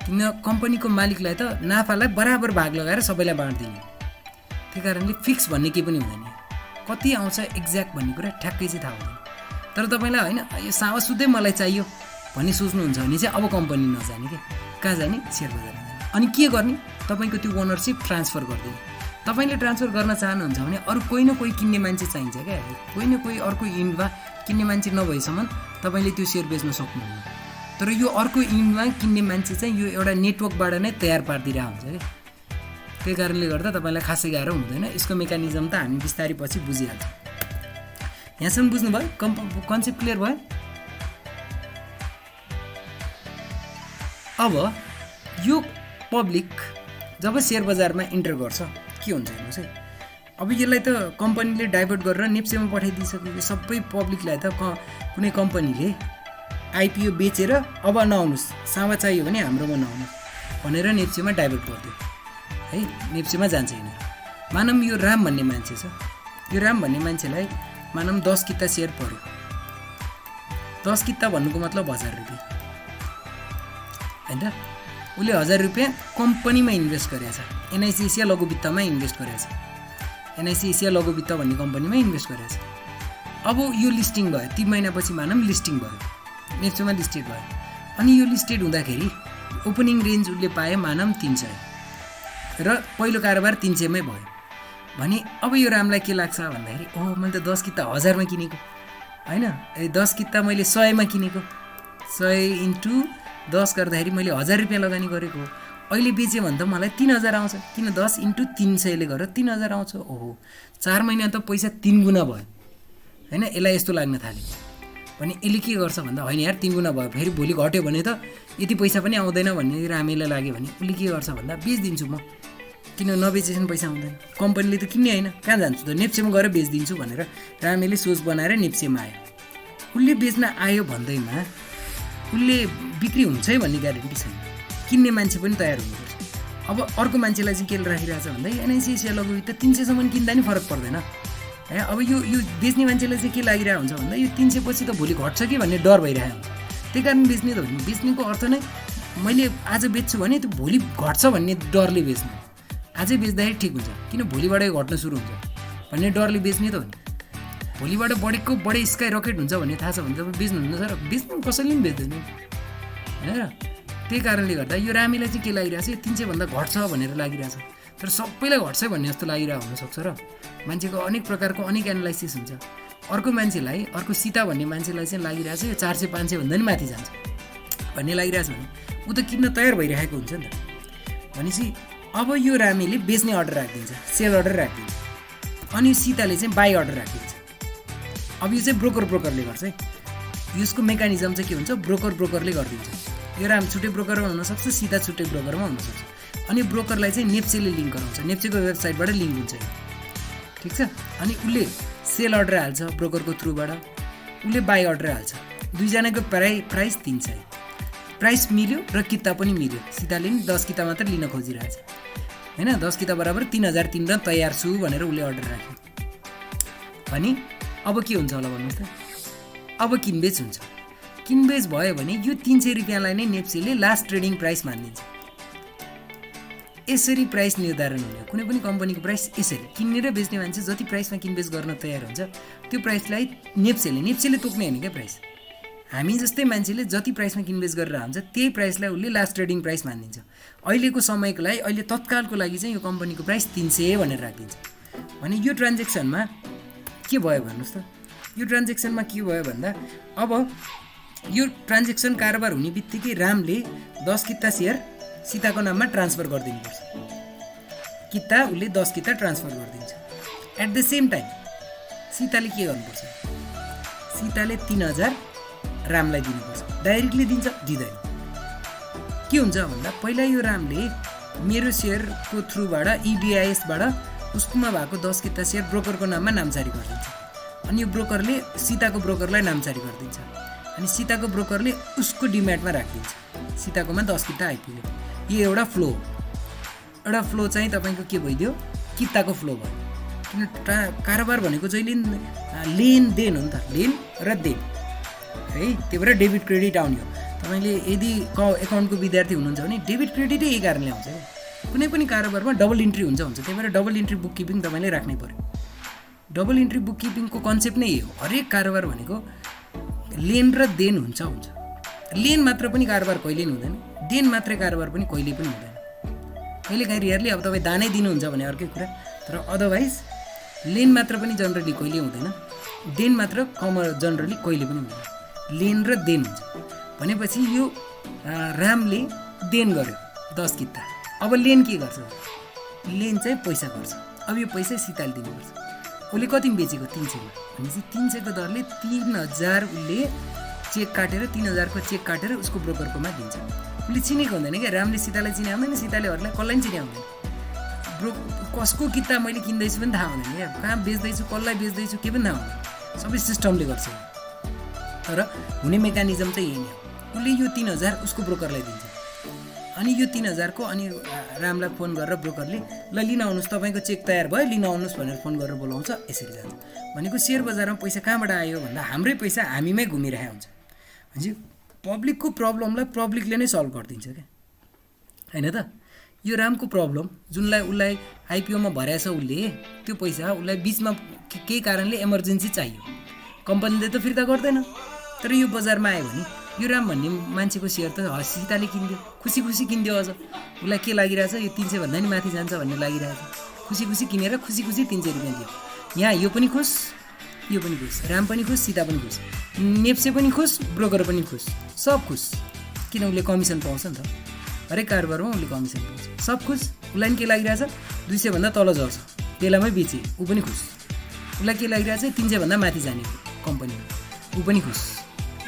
किन कम्पनीको मालिकलाई त नाफालाई बराबर भाग लगाएर सबैलाई बाँड्दिने। त्यही कारणले फिक्स भन्ने केही पनि हुँदैन, कति आउँछ एक्ज्याक्ट भन्ने कुरा ठ्याक्कै चाहिँ थाहा हुँदैन। तर तपाईँलाई होइन यो सावा सुत्दै मलाई चाहियो भन्ने सोच्नुहुन्छ भने चाहिँ अब कम्पनी नजाने क्या, कहाँ जाने, सेयर बजारमा जाने। अनि के गर्ने, तपाईँको त्यो ओनरसिप ट्रान्सफर गरिदिने। तपाईँले ट्रान्सफर गर्न चाहनुहुन्छ भने अरू कोही न कोही किन्ने मान्छे चाहिन्छ क्या, कोही न कोही अर्को इन्डमा किन्ने मान्छे नभएसम्म तपाईँले त्यो सेयर बेच्न सक्नुहुन्न। तर यो अर्को इन्डमा किन्ने मान्छे चाहिँ यो एउटा नेटवर्कबाट नै तयार पारिदिरहेको हुन्छ क्या। त्यही कारणले गर्दा तपाईँलाई खासै गाह्रो हुँदैन। यसको मेकानिजम त हामी बिस्तारै पछि बुझिहाल्छौँ। यहाँसम्म बुझ्नुभयो? कन्सेप्ट क्लियर भयो? अब यो पब्लिक जब सेयर बजारमा इन्टर गर्छ के हुन्छ हेर्नुहोस् है। अब यसलाई त कम्पनीले डाइभर्ट गरेर नेप्सेमा पठाइदिइसक्यो। सबै पब्लिकलाई त कुनै कम्पनीले आइपिओ बेचेर अब नआउनुहोस्, सावा चाहियो भने हाम्रोमा नआउनुहोस् भनेर नेप्सेमा डाइभर्ट गरिदियो है। नेप्सेमा जान्छ यिनीहरू। मानौँ यो राम भन्ने मान्छे छ। यो राम भन्ने मान्छेलाई मानौँ 10 किता सेयर पऱ्यो। 10 किता भन्नुको मतलब 1000 रुपियाँ होइन त। उसले 1000 रुपियाँ कम्पनीमा इन्भेस्ट गरेको छ। एनआइसी एसिया लघु वित्तमा इन्भेस्ट गरेको छ। एनआइसी एसिया लघु वित्त भन्ने कम्पनीमा इन्भेस्ट गरेको छ। अब यो लिस्टिङ भयो, 3 महिनापछि मानौँ लिस्टिङ भयो, नेप्सेमा लिस्टेड भयो। अनि यो लिस्टेड हुँदाखेरि ओपनिङ रेन्ज उसले पायो मानौँ 300 र पहिलो कारोबार 300 मै भयो भने अब यो रामलाई के लाग्छ भन्दाखेरि ओह मैले त 10 किता 1000 मा किनेको होइन, 10 किता मैले 100 मा किनेको, 100 इन्टु 10 गर्दाखेरि मैले 1000 रुपियाँ लगानी गरेको। अहिले बेचेँ भने त मलाई 3000 आउँछ, किन 10 इन्टु 300 ले गरेर 3000 आउँछ। ओहो 4 महिना त पैसा 3 गुणा भयो होइन। यसलाई यस्तो लाग्न थाल्यो भने यसले के गर्छ भन्दा होइन यार 3 गुणा भयो, फेरि भोलि घट्यो भने त यति पैसा पनि आउँदैन भन्ने रामेलाई लाग्यो भने उसले के गर्छ भन्दा बेचिदिन्छु म, किन नबेचेसम्म पैसा आउँदैन, कम्पनीले त किन्ने होइन, कहाँ जान्छु त, नेप्सेमा गएर बेचिदिन्छु भनेर रामेले सोच बनाएर नेप्सेमा आयो। उसले बेच्न आयो भन्दैमा उसले बिक्री हुन्छ है भन्ने ग्यारेन्टी छैन। किन्ने मान्छे पनि तयार हुनुपर्छ। अब अर्को मान्छेलाई चाहिँ के राखिरहेछ भन्दा एनआइसी एसिया लघु वित्त 300सम्म किन्दा नि फरक पर्दैन है। अब यो बेच्ने मान्छेलाई चाहिँ के लागिरहेको हुन्छ भन्दा यो 300 पछि त भोलि घट्छ कि भन्ने डर भइरहेको हुन्छ। त्यही कारण बेच्ने त होइन। बेच्नेको अर्थ नै मैले आज बेच्छु भने त्यो भोलि घट्छ भन्ने डरले बेच्नु। आजै बेच्दाखेरि ठिक हुन्छ, किन भोलिबाटै घट्न सुरु हुन्छ भन्ने डरले बेच्ने त हो नि। भोलिबाट बढेको बढे स्काई रकेट हुन्छ भन्ने थाहा छ भने तपाईँ बेच्नुहुन्छ र बेच्नु कसैले पनि बेच्दैन होइन र। त्यही कारणले गर्दा यो रामीलाई चाहिँ के लागिरहेछ, यो 300 भन्दा घट्छ भनेर लागिरहेछ। तर सबैलाई घट्छ भन्ने जस्तो लागिरहेको हुनसक्छ र मान्छेको अनेक प्रकारको अनेक एनालाइसिस हुन्छ। अर्को मान्छेलाई, अर्को सीता भन्ने मान्छेलाई चाहिँ लागिरहेछ यो 400-500 भन्दा नि माथि जान्छ भन्ने लागिरहेछ भने ऊ त किन्न तयार भइरहेको हुन्छ नि त। भनेपछि अब यो रामीले बेच्ने अर्डर राखिदिन्छ, सेल अर्डर राखिदिन्छ, अनि सीताले चाहिँ बाई अर्डर राखिदिन्छ। अब यो चाहिँ ब्रोकरले गर्छ है। यसको मेकानिजम चाहिँ के हुन्छ, ब्रोकरले गरिदिन्छ। यो राम छुट्टै ब्रोकरमा हुनसक्छ, सीता छुट्टै ब्रोकरमा हुनसक्छ। अनि ब्रोकरलाई चाहिँ नेप्सेले लिङ्क गराउँछ, नेप्सेको वेबसाइटबाट लिङ्क हुन्छ ठिक छ। अनि उसले सेल अर्डर हाल्छ ब्रोकरको थ्रुबाट, उसले बाई अर्डर हाल्छ। दुईजनाको प्राइस 300, प्राइस मिल्यो र किता पनि मिल्यो। सीताले नि 10 किता मात्र लिन खोजिरहेछ होइन। 10 किता बराबर 3000 तिरेर तयार छु भनेर उसले अर्डर राख्यो भने अब के हुन्छ होला भन्नुहोस् त। अब किनबेच हुन्छ। किनबेच भयो भने यो 300 रुपियाँलाई नै नेप्सेले लास्ट ट्रेडिङ प्राइस मानिदिन्छ। यसरी प्राइस निर्धारण हुने कुनै पनि कम्पनीको प्राइस यसरी। किन्ने र बेच्ने मान्छे जति प्राइसमा किनबेच गर्न तयार हुन्छ त्यो प्राइसलाई नेप्सेले तोक्ने होइन क्या प्राइस। हामी जस्तै मान्छेले जति प्राइसमा किनबेच गरेर हुन्छ त्यही प्राइसलाई उसले लास्ट ट्रेडिङ प्राइस मानिदिन्छ। अहिलेको समयको लागि, अहिले तत्कालको लागि चाहिँ यो कम्पनीको प्राइस 300 भनेर राखिदिन्छ। भने यो ट्रान्जेक्सनमा के भयो भन्नुहोस् त। यो ट्रान्जेक्सनमा के भयो भन्दा अब यो ट्रान्जेक्सन कारोबार हुने बित्तिकै रामले 10 किता सेयर सीताको नाममा ट्रान्सफर गरिदिनुपर्छ। किता उसले 10 किता ट्रान्सफर गरिदिन्छ। एट द सेम टाइम सीताले के गर्नुपर्छ, सीताले 3000 रामलाई दिनुपर्छ। डाइरेक्टली दिन्छ दिँदैन। के हुन्छ भन्दा पहिला यो रामले मेरो सेयरको थ्रुबाट इडिआइएसबाट उसकोमा भएको 10 किता सेयर ब्रोकरको नाममा नामजारी गरिदिन्छ। अनि यो ब्रोकरले सीताको ब्रोकरलाई नामजारी गरिदिन्छ। अनि सीताको ब्रोकरले उसको डिम्याटमा राखिदिन्छ। सीताकोमा 10 किता आइपुग्यो। यो एउटा फ्लो चाहिँ तपाईँको के भइदियो, किताको फ्लो भयो। किन कारोबार भनेको जहिले लेनदेन हो नि त, लेन र देन है। त्यही भएर डेबिट क्रेडिट आउने हो। तपाईँले यदि एकाउन्टको विद्यार्थी हुनुहुन्छ भने डेबिट क्रेडिटै यही कारणले आउँछ क्या। कुनै पनि कारोबारमा डबल इन्ट्री हुन्छ। त्यही भएर डबल इन्ट्री बुक किपिङ तपाईँले राख्नै पऱ्यो। डबल इन्ट्री बुक किपिङको कन्सेप्ट नै यही हो। हरेक कारोबार भनेको लेन र देन हुन्छ। लेन मात्र पनि कारोबार कहिले पनि हुँदैन, देन मात्रै कारोबार पनि कहिले पनि हुँदैन। कहिले काहीँ रियरली अब तपाईँ दानै दिनुहुन्छ भने अर्कै कुरा, तर अदरवाइज लेन मात्र पनि जनरली कहिले हुँदैन, देन मात्र जनरली कहिले पनि हुँदैन। लेन र देन हुन्छ भनेपछि यो रामले देन गर्यो 10 किता। अब लेन के गर्छ? लेन चाहिँ पैसा गर्छ। अब यो पैसा सीताले दिनुपर्छ। उसले कतिमा बेचेको? 300 मा। भनेपछि 300 को दरले 3000 उसले चेक काटेर 3000 को चेक काटेर उसको ब्रोकरकोमा दिन्छ। उसले चिनेको हुँदैन क्या, रामले सीतालाई चिने हुँदैन, सीताले अरूलाई कसलाई चिने हुँदैन। कसको किता मैले किन्दैछु पनि थाहा हुँदैन क्या, कहाँ बेच्दैछु, कसलाई बेच्दैछु के पनि थाहा हुँदैन। सबै सिस्टमले गर्छ। तर हुने मेकानिजम चाहिँ यही नै हो। उसले यो 3000 उसको ब्रोकरलाई दिन्छ। अनि यो 3000 को अनि रामलाई फोन गरेर ब्रोकरले ल लिन आउनुहोस्, तपाईँको चेक तयार भयो, लिन आउनुहोस् भनेर फोन गरेर बोलाउँछ। यसरी जान्छ। भनेको सेयर बजारमा पैसा कहाँबाट आयो भन्दा हाम्रै पैसा हामीमै घुमिरहेको हुन्छ। भनेपछि पब्लिकको प्रब्लमलाई पब्लिकले नै सल्भ गरिदिन्छ क्या, होइन त? यो रामको प्रब्लम जुनलाई उसलाई आइपिओमा भराएछ उसले, त्यो पैसा उसलाई बिचमा केही कारणले इमर्जेन्सी चाहियो, कम्पनीले त फिर्ता गर्दैन। तर यो बजारमा आयो भने यो राम भन्ने मान्छेको सेयर त सीताले किनिदियो, खुसी खुसी किनिदियो। अझ उसलाई के लागिरहेछ? यो 300 भन्दा नि माथि जान्छ भन्ने लागिरहेछ। खुसी खुसी किनेर खुसी खुसी 300 रुपियाँ दियो। यहाँ यो पनि खुस, यो पनि खुस, राम पनि खुस, सीता पनि खुस, नेप्से पनि खुस, ब्रोकर पनि खुस, सब खुस। किन? उसले कमिसन पाउँछ नि त, हरेक कारोबारमा उसले कमिसन पाउँछ, सब खुस। उसलाई नि के लागिरहेछ? 200 भन्दा तल झर्छ, बेलामै बेचे, ऊ पनि खुस। उसलाई के लागिरहेछ? 300 भन्दा माथि जाने कम्पनीमा, ऊ पनि खुस,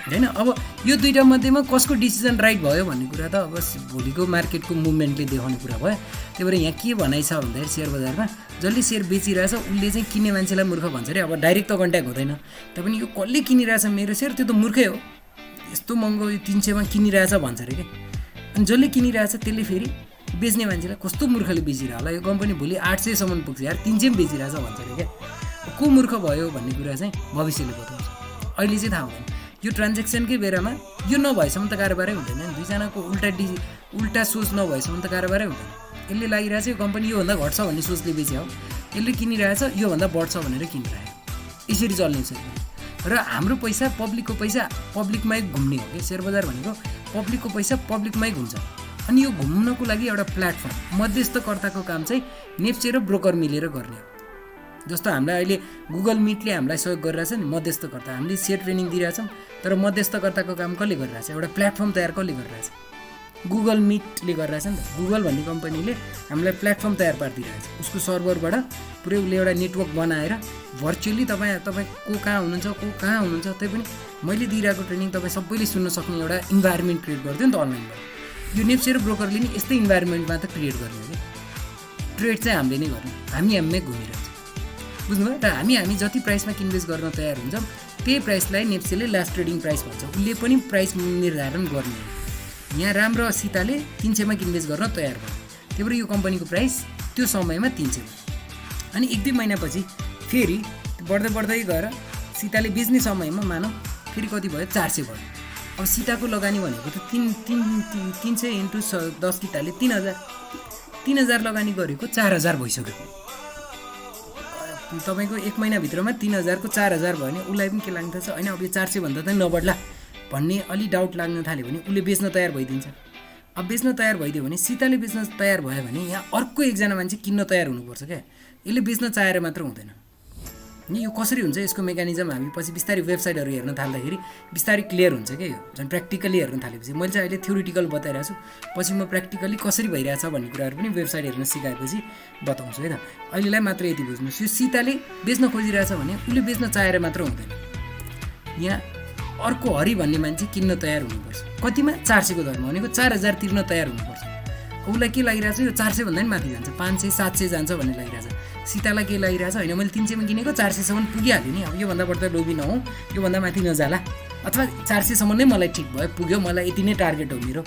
होइन? अब यो दुईवटा मध्येमा कसको डिसिजन राइट भयो भन्ने कुरा त अब भोलिको मार्केटको मुभमेन्टले देखाउने कुरा भयो। त्यही भएर यहाँ के भनाइ छ भन्दाखेरि सेयर बजारमा जसले सेयर बेचिरहेछ उसले चाहिँ किन्ने मान्छेलाई मूर्ख भन्छ अरे। अब डाइरेक्ट त कन्ट्याक्ट हुँदैन, तैपनि यो कसले किनिरहेछ मेरो सेयर, त्यो त मूर्खै हो। यस्तो महँगो 300 मा किनिरहेछ भन्छ अरे क्या। अनि जसले किनिरहेछ त्यसले फेरि बेच्ने मान्छेलाई कस्तो मूर्खले बेचिरह होला, यो कम्पनी भोलि 800 सम्म पुग्छ यार, 300 पनि बेचिरहेछ भन्छ अरे क्या। को मूर्ख भयो भन्ने कुरा चाहिँ भविष्यले बताउँछ, अहिले चाहिँ थाहा हुँदैन। यो ट्रान्जेक्सनकै बेलामा यो नभएसम्म त कारोबारै हुँदैन। दुईजनाको उल्टा सोच नभएसम्म त कारोबारै हुँदैन। यसले लागिरहेछ यो कम्पनी योभन्दा घट्छ भन्ने सोचले बेच्यो, यसले किनिरहेछ योभन्दा बढ्छ भनेर किनिरहेको, यसरी चल्ने छ। र हाम्रो पैसा पब्लिकको पैसा पब्लिकमै घुम्ने हो कि सेयर बजार भनेको पब्लिकको पैसा पब्लिकमै घुम्छ। अनि यो घुम्नको लागि एउटा प्लेटफर्म, मध्यस्थकर्ताको काम चाहिँ नेप्से र ब्रोकर मिलेर गर्ने हो। जस्तो हामीलाई अहिले गुगल मिटले हामीलाई सहयोग गरिरहेछ नि, मध्यस्थकर्ता। हामीले सेयर ट्रेनिङ दिइरहेछौँ, तर मध्यस्थकर्ताको काम कसले गरिरहेछ? एउटा प्लेटफर्म तयार कसले गरिरहेछ? गुगल मिटले गरिरहेछ नि त। गुगल भन्ने कम्पनीले हामीलाई प्लेटफर्म तयार पारिदिइरहेछ। उसको सर्भरबाट पुरै उसले एउटा नेटवर्क बनाएर भर्चुअली तपाईँ को कहाँ हुनुहुन्छ त्यही पनि मैले दिइरहेको ट्रेनिङ तपाईँ सबैले सुन्न सक्ने एउटा इन्भाइरोमेन्ट क्रिएट गरिदियो नि त अनलाइनमा। यो नेप्से र ब्रोकरले नि यस्तै इन्भाइरोमेन्टमा त क्रिएट गर्ने हो कि। ट्रेड चाहिँ हामीले नै गर्ने, हामीमै घुमिरहेछ, बुझ्नुभयो? र हामी जति प्राइसमा किनबेच गर्न तयार हुन्छौँ त्यही प्राइसलाई नेप्सेले लास्ट ट्रेडिङ प्राइस भन्छ। उसले पनि प्राइस निर्धारण गर्ने हो। यहाँ राम र सीताले 300 मा किनबेच गर्न तयार भयो, त्यही भएर यो कम्पनीको प्राइस त्यो समयमा 300 भयो। अनि 1-2 महिनापछि फेरि बढ्दै गएर सीताले बेच्ने समयमा मानौँ फेरि कति भयो? 400 भयो। अब सीताको लगानी भनेको त 300 इन्टु 10 किताले 3000 लगानी गरेको 4000 भइसक्यो। तपाईँको 1 महिनाभित्रमा 3000 को 4000 भयो भने उसलाई पनि के लाग्न थाल्छ? होइन अब यो 400 भन्दा त नबढ्ला भन्ने अलि डाउट लाग्न थाल्यो भने उसले बेच्न तयार भइदिन्छ। अब बेच्न तयार भइदियो भने सीताले बेच्न तयार भयो भने यहाँ अर्को एकजना मान्छे किन्न तयार हुनुपर्छ क्या। यसले बेच्न चाहेर मात्र हुँदैन। नि यो कसरी हुन्छ यसको मेकानिजम हामी पछि बिस्तारै वेबसाइटहरू हेर्न थाल्दाखेरि बिस्तारै क्लियर हुन्छ क्या। यो झन् प्र्याक्टिकली हेर्न थालेपछि मैले चाहिँ अहिले थ्योरिटिकल बताइरहेको छु, पछि म प्र्याक्टिकली कसरी भइरहेछ भन्ने कुराहरू पनि वेबसाइट हेर्न सिकाएपछि बताउँछु है त। अहिलेलाई मात्र यति बुझ्नुहोस्, यो सीताले बेच्न खोजिरहेछ भने उसले बेच्न चाहेर मात्र हुँदैन। यहाँ अर्को हरि भन्ने मान्छे किन्न तयार हुनुपर्छ। कतिमा? 400 को दरमा, भनेको 4000 तिर्न तयार हुनुपर्छ। उसलाई के लागिरहेछ? यो 400 भन्दा नि माथि जान्छ, 500 700 जान्छ भन्ने लागिरहेछ। सीतालाई के लागिरहेछ? होइन मैले 300 मा किनेको 400 सम्म पुगिहाल्यो नि, अब योभन्दा बढ्दा लोभी नहौँ, योभन्दा माथि नजाला, अथवा 400 सम्म नै मलाई ठिक भयो, पुग्यो, मलाई यति नै टार्गेट हो मेरो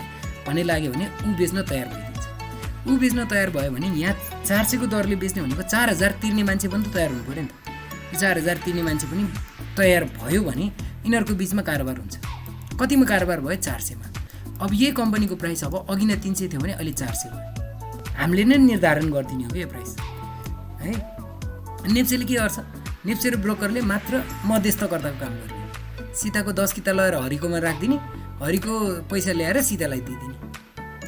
भन्ने लाग्यो भने ऊ बेच्न तयार भइदिन्छ। ऊ बेच्न तयार भयो भने यहाँ 400 को दरले बेच्ने भनेको 4000 तिर्ने मान्छे पनि त तयार हुनु पऱ्यो नि त। यो 4000 तिर्ने मान्छे पनि तयार भयो भने यिनीहरूको बिचमा कारोबार हुन्छ। कतिमा कारोबार भयो? 400 मा। अब यही कम्पनीको प्राइस अब अघि नै 300 थियो भने अहिले 400 भयो। हामीले नै निर्धारण गरिदिने हो कि यो प्राइस है। नेप्सेले के गर्छ? नेप्से र ब्रोकरले मात्र मध्यस्थकर्ताको काम गर्ने। सीताको 10 किता लगेर हरिकोमा राखिदिने, हरिको पैसा ल्याएर सीतालाई दिइदिने,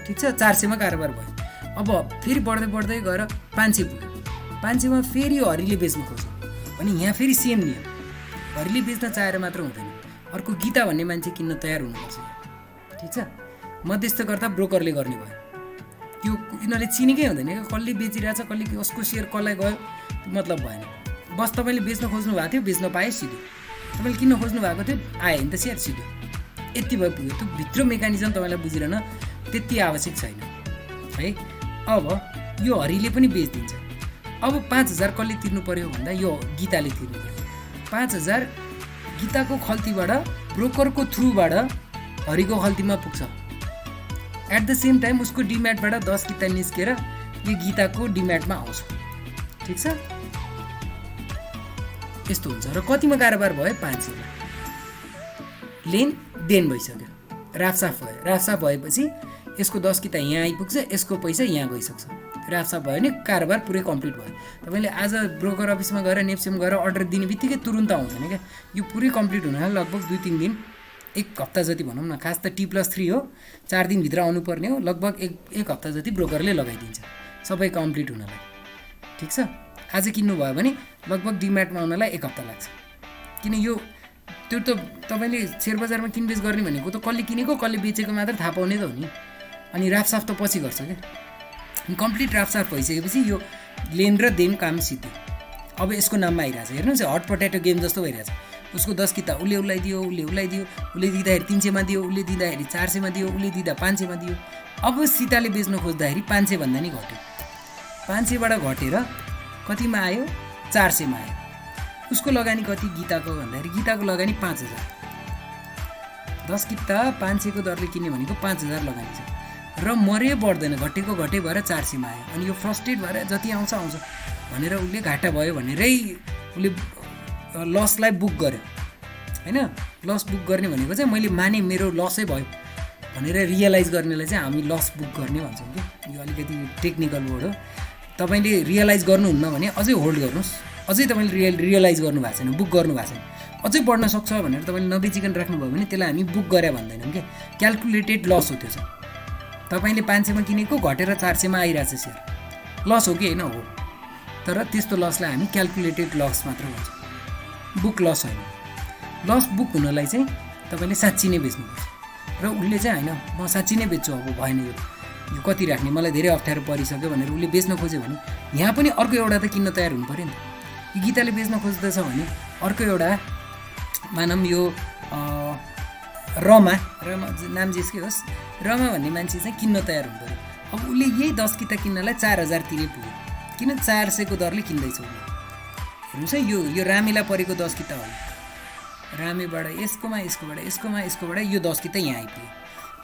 ठिक छ। 400 मा कारोबार भयो। अब फेरि बढ्दै गएर 500 पुग्यो। 500 मा फेरि हरिले बेच्न खोज्छ भने यहाँ फेरि सेम नियम, हरिले बेच्न चाहेर मात्र हुँदैन, अर्को गीता भन्ने मान्छे किन्न तयार हुनुपर्छ। ठिक छ, मध्यस्थकर्ता ब्रोकरले गर्ने भयो, त्यो यिनीहरूले चिनेकै हुँदैन क्या, कसले बेचिरहेछ, कसले कसको सेयर कसलाई गयो मतलब भएन। बस तपाईँले बेच्न खोज्नु भएको थियो, बेच्न पाए सिधो, तपाईँले किन्न खोज्नु भएको थियो आयो नि त सेयर सिधो, यति भयो पुग्यो। त्यो भित्र मेकानिजम तपाईँलाई बुझिरहन त्यति आवश्यक छैन है। अब यो हरिले पनि बेचिदिन्छ, अब 5,000 कसले तिर्नु पर्यो भन्दा यो गीताले तिर्नु पर्यो। 5,000 गीताको खल्तीबाट ब्रोकरको थ्रुबाट हरिको खल्तीमा पुग्छ। एट द सेम टाइम उसको डिम्याटबाट 10 गीता निस्केर यो गीताको डिम्याटमा आउँछ। ठिक छ, यस्तो हुन्छ। र कतिमा कारोबार भयो? 500 लेनदेन भइसक्यो, राफसाफ भयो। राफसाफ भएपछि यसको 10 गीता यहाँ आइपुग्छ, यसको पैसा यहाँ गइसक्छ। राफसाफ भयो भने कारोबार पुरै कम्प्लिट भयो। तपाईँले आज ब्रोकर अफिसमा गएर नेप्सेम गएर अर्डर दिने बित्तिकै तुरुन्त आउँदैन क्या, यो पुरै कम्प्लिट हुनलाई लगभग 2-3 दिन, 1 हप्ता जति भनौँ न। खास त T+3 हो, 4 दिनभित्र आउनुपर्ने हो, लगभग 1 हप्ता जति ब्रोकरले लगाइदिन्छ सबै कम्प्लिट हुनलाई। ठिक छ, आज किन्नुभयो भने लगभग डिम्याटमा आउनलाई 1 हप्ता लाग्छ। किन यो त्यो त तपाईँले सेयर बजारमा किनबेच गर्ने भनेको त कसले किनेको कसले बेचेको मात्र थाहा पाउने त हो नि। अनि राफसाफ त पछि गर्छ क्या, कम्प्लिट राफसाफ भइसकेपछि यो लेन र देन काम सिद्धि। अब यसको नाममा आइरहेछ, हेर्नुहोस् हट पोटेटो गेम जस्तो भइरहेछ। उसको 10 गीता उसले उसलाई दियो, उसले दिँदाखेरि 300 मा दियो, उसले दिँदाखेरि 400 मा दियो, उसले दिँदा 500 मा दियो। अब सीताले बेच्न खोज्दाखेरि 500 भन्दा नि घट्यो, 500बाट घटेर कतिमा आयो? 400 मा आयो। उसको लगानी कति गीताको भन्दाखेरि गीताको लगानी 5,000। 10 गीता 500 को दरले किन्ने भनेको 5,000 लगानी छ र मरे बढ्दैन, घटेको घटे भएर 400 मा आयो। अनि यो फ्रस्ट्रेट भएर जति आउँछ आउँछ भनेर उसले घाटा भयो भनेरै उसले लसलाई बुक गर्यो हैन। लस बुक गर्ने भनेको चाहिँ मैले माने मेरो लसै भयो भनेर रियलाइज गर्नेलाई चाहिँ हामी लस बुक गर्ने भन्छौँ कि। यो अलिकति टेक्निकल वर्ड हो। तपाईँले रियलाइज गर्नुहुन्न भने अझै होल्ड गर्नुहोस्, अझै तपाईँले रियलाइज गर्नुभएको छैन, बुक गर्नुभएको छैन, अझै बढ्न सक्छ भनेर तपाईँले नबेचिकन राख्नुभयो भने त्यसलाई हामी बुक गरे भन्दैनौँ क्या, क्यालकुलेटेड लस हो त्यो चाहिँ। तपाईँले 500 मा किनेको घटेर 400 मा आइरहेछ सेयर, लस हो कि होइन? हो, तर त्यस्तो लसलाई हामी क्यालकुलेटेड लस मात्र भन्छौँ, बुक लस होइन। लस बुक हुनलाई चाहिँ तपाईँले साँच्ची नै बेच्नुपर्छ। र उसले चाहिँ होइन म साँच्ची नै बेच्छु, अब भएन यो कति राख्ने, मलाई धेरै अप्ठ्यारो परिसक्यो भनेर उसले बेच्न खोज्यो भने यहाँ पनि अर्को एउटा त किन्न तयार हुनु पऱ्यो नि त। यो गीताले बेच्न खोज्दैछ भने अर्को एउटा मानौँ यो रमा नाम जेसकै होस्, रमा भन्ने मान्छे चाहिँ किन्न तयार हुनु पऱ्यो। अब उसले यही 10 गीता किन्नलाई 4,000 तिरे पुग्यो, किन 400 को दरले किन्दैछ उसले। हेर्नुहोस् है, यो रामेलाई परेको 10 गीता हो, रामेबाट यसकोबाट यो 10 गीता यहाँ आइपुग्यो।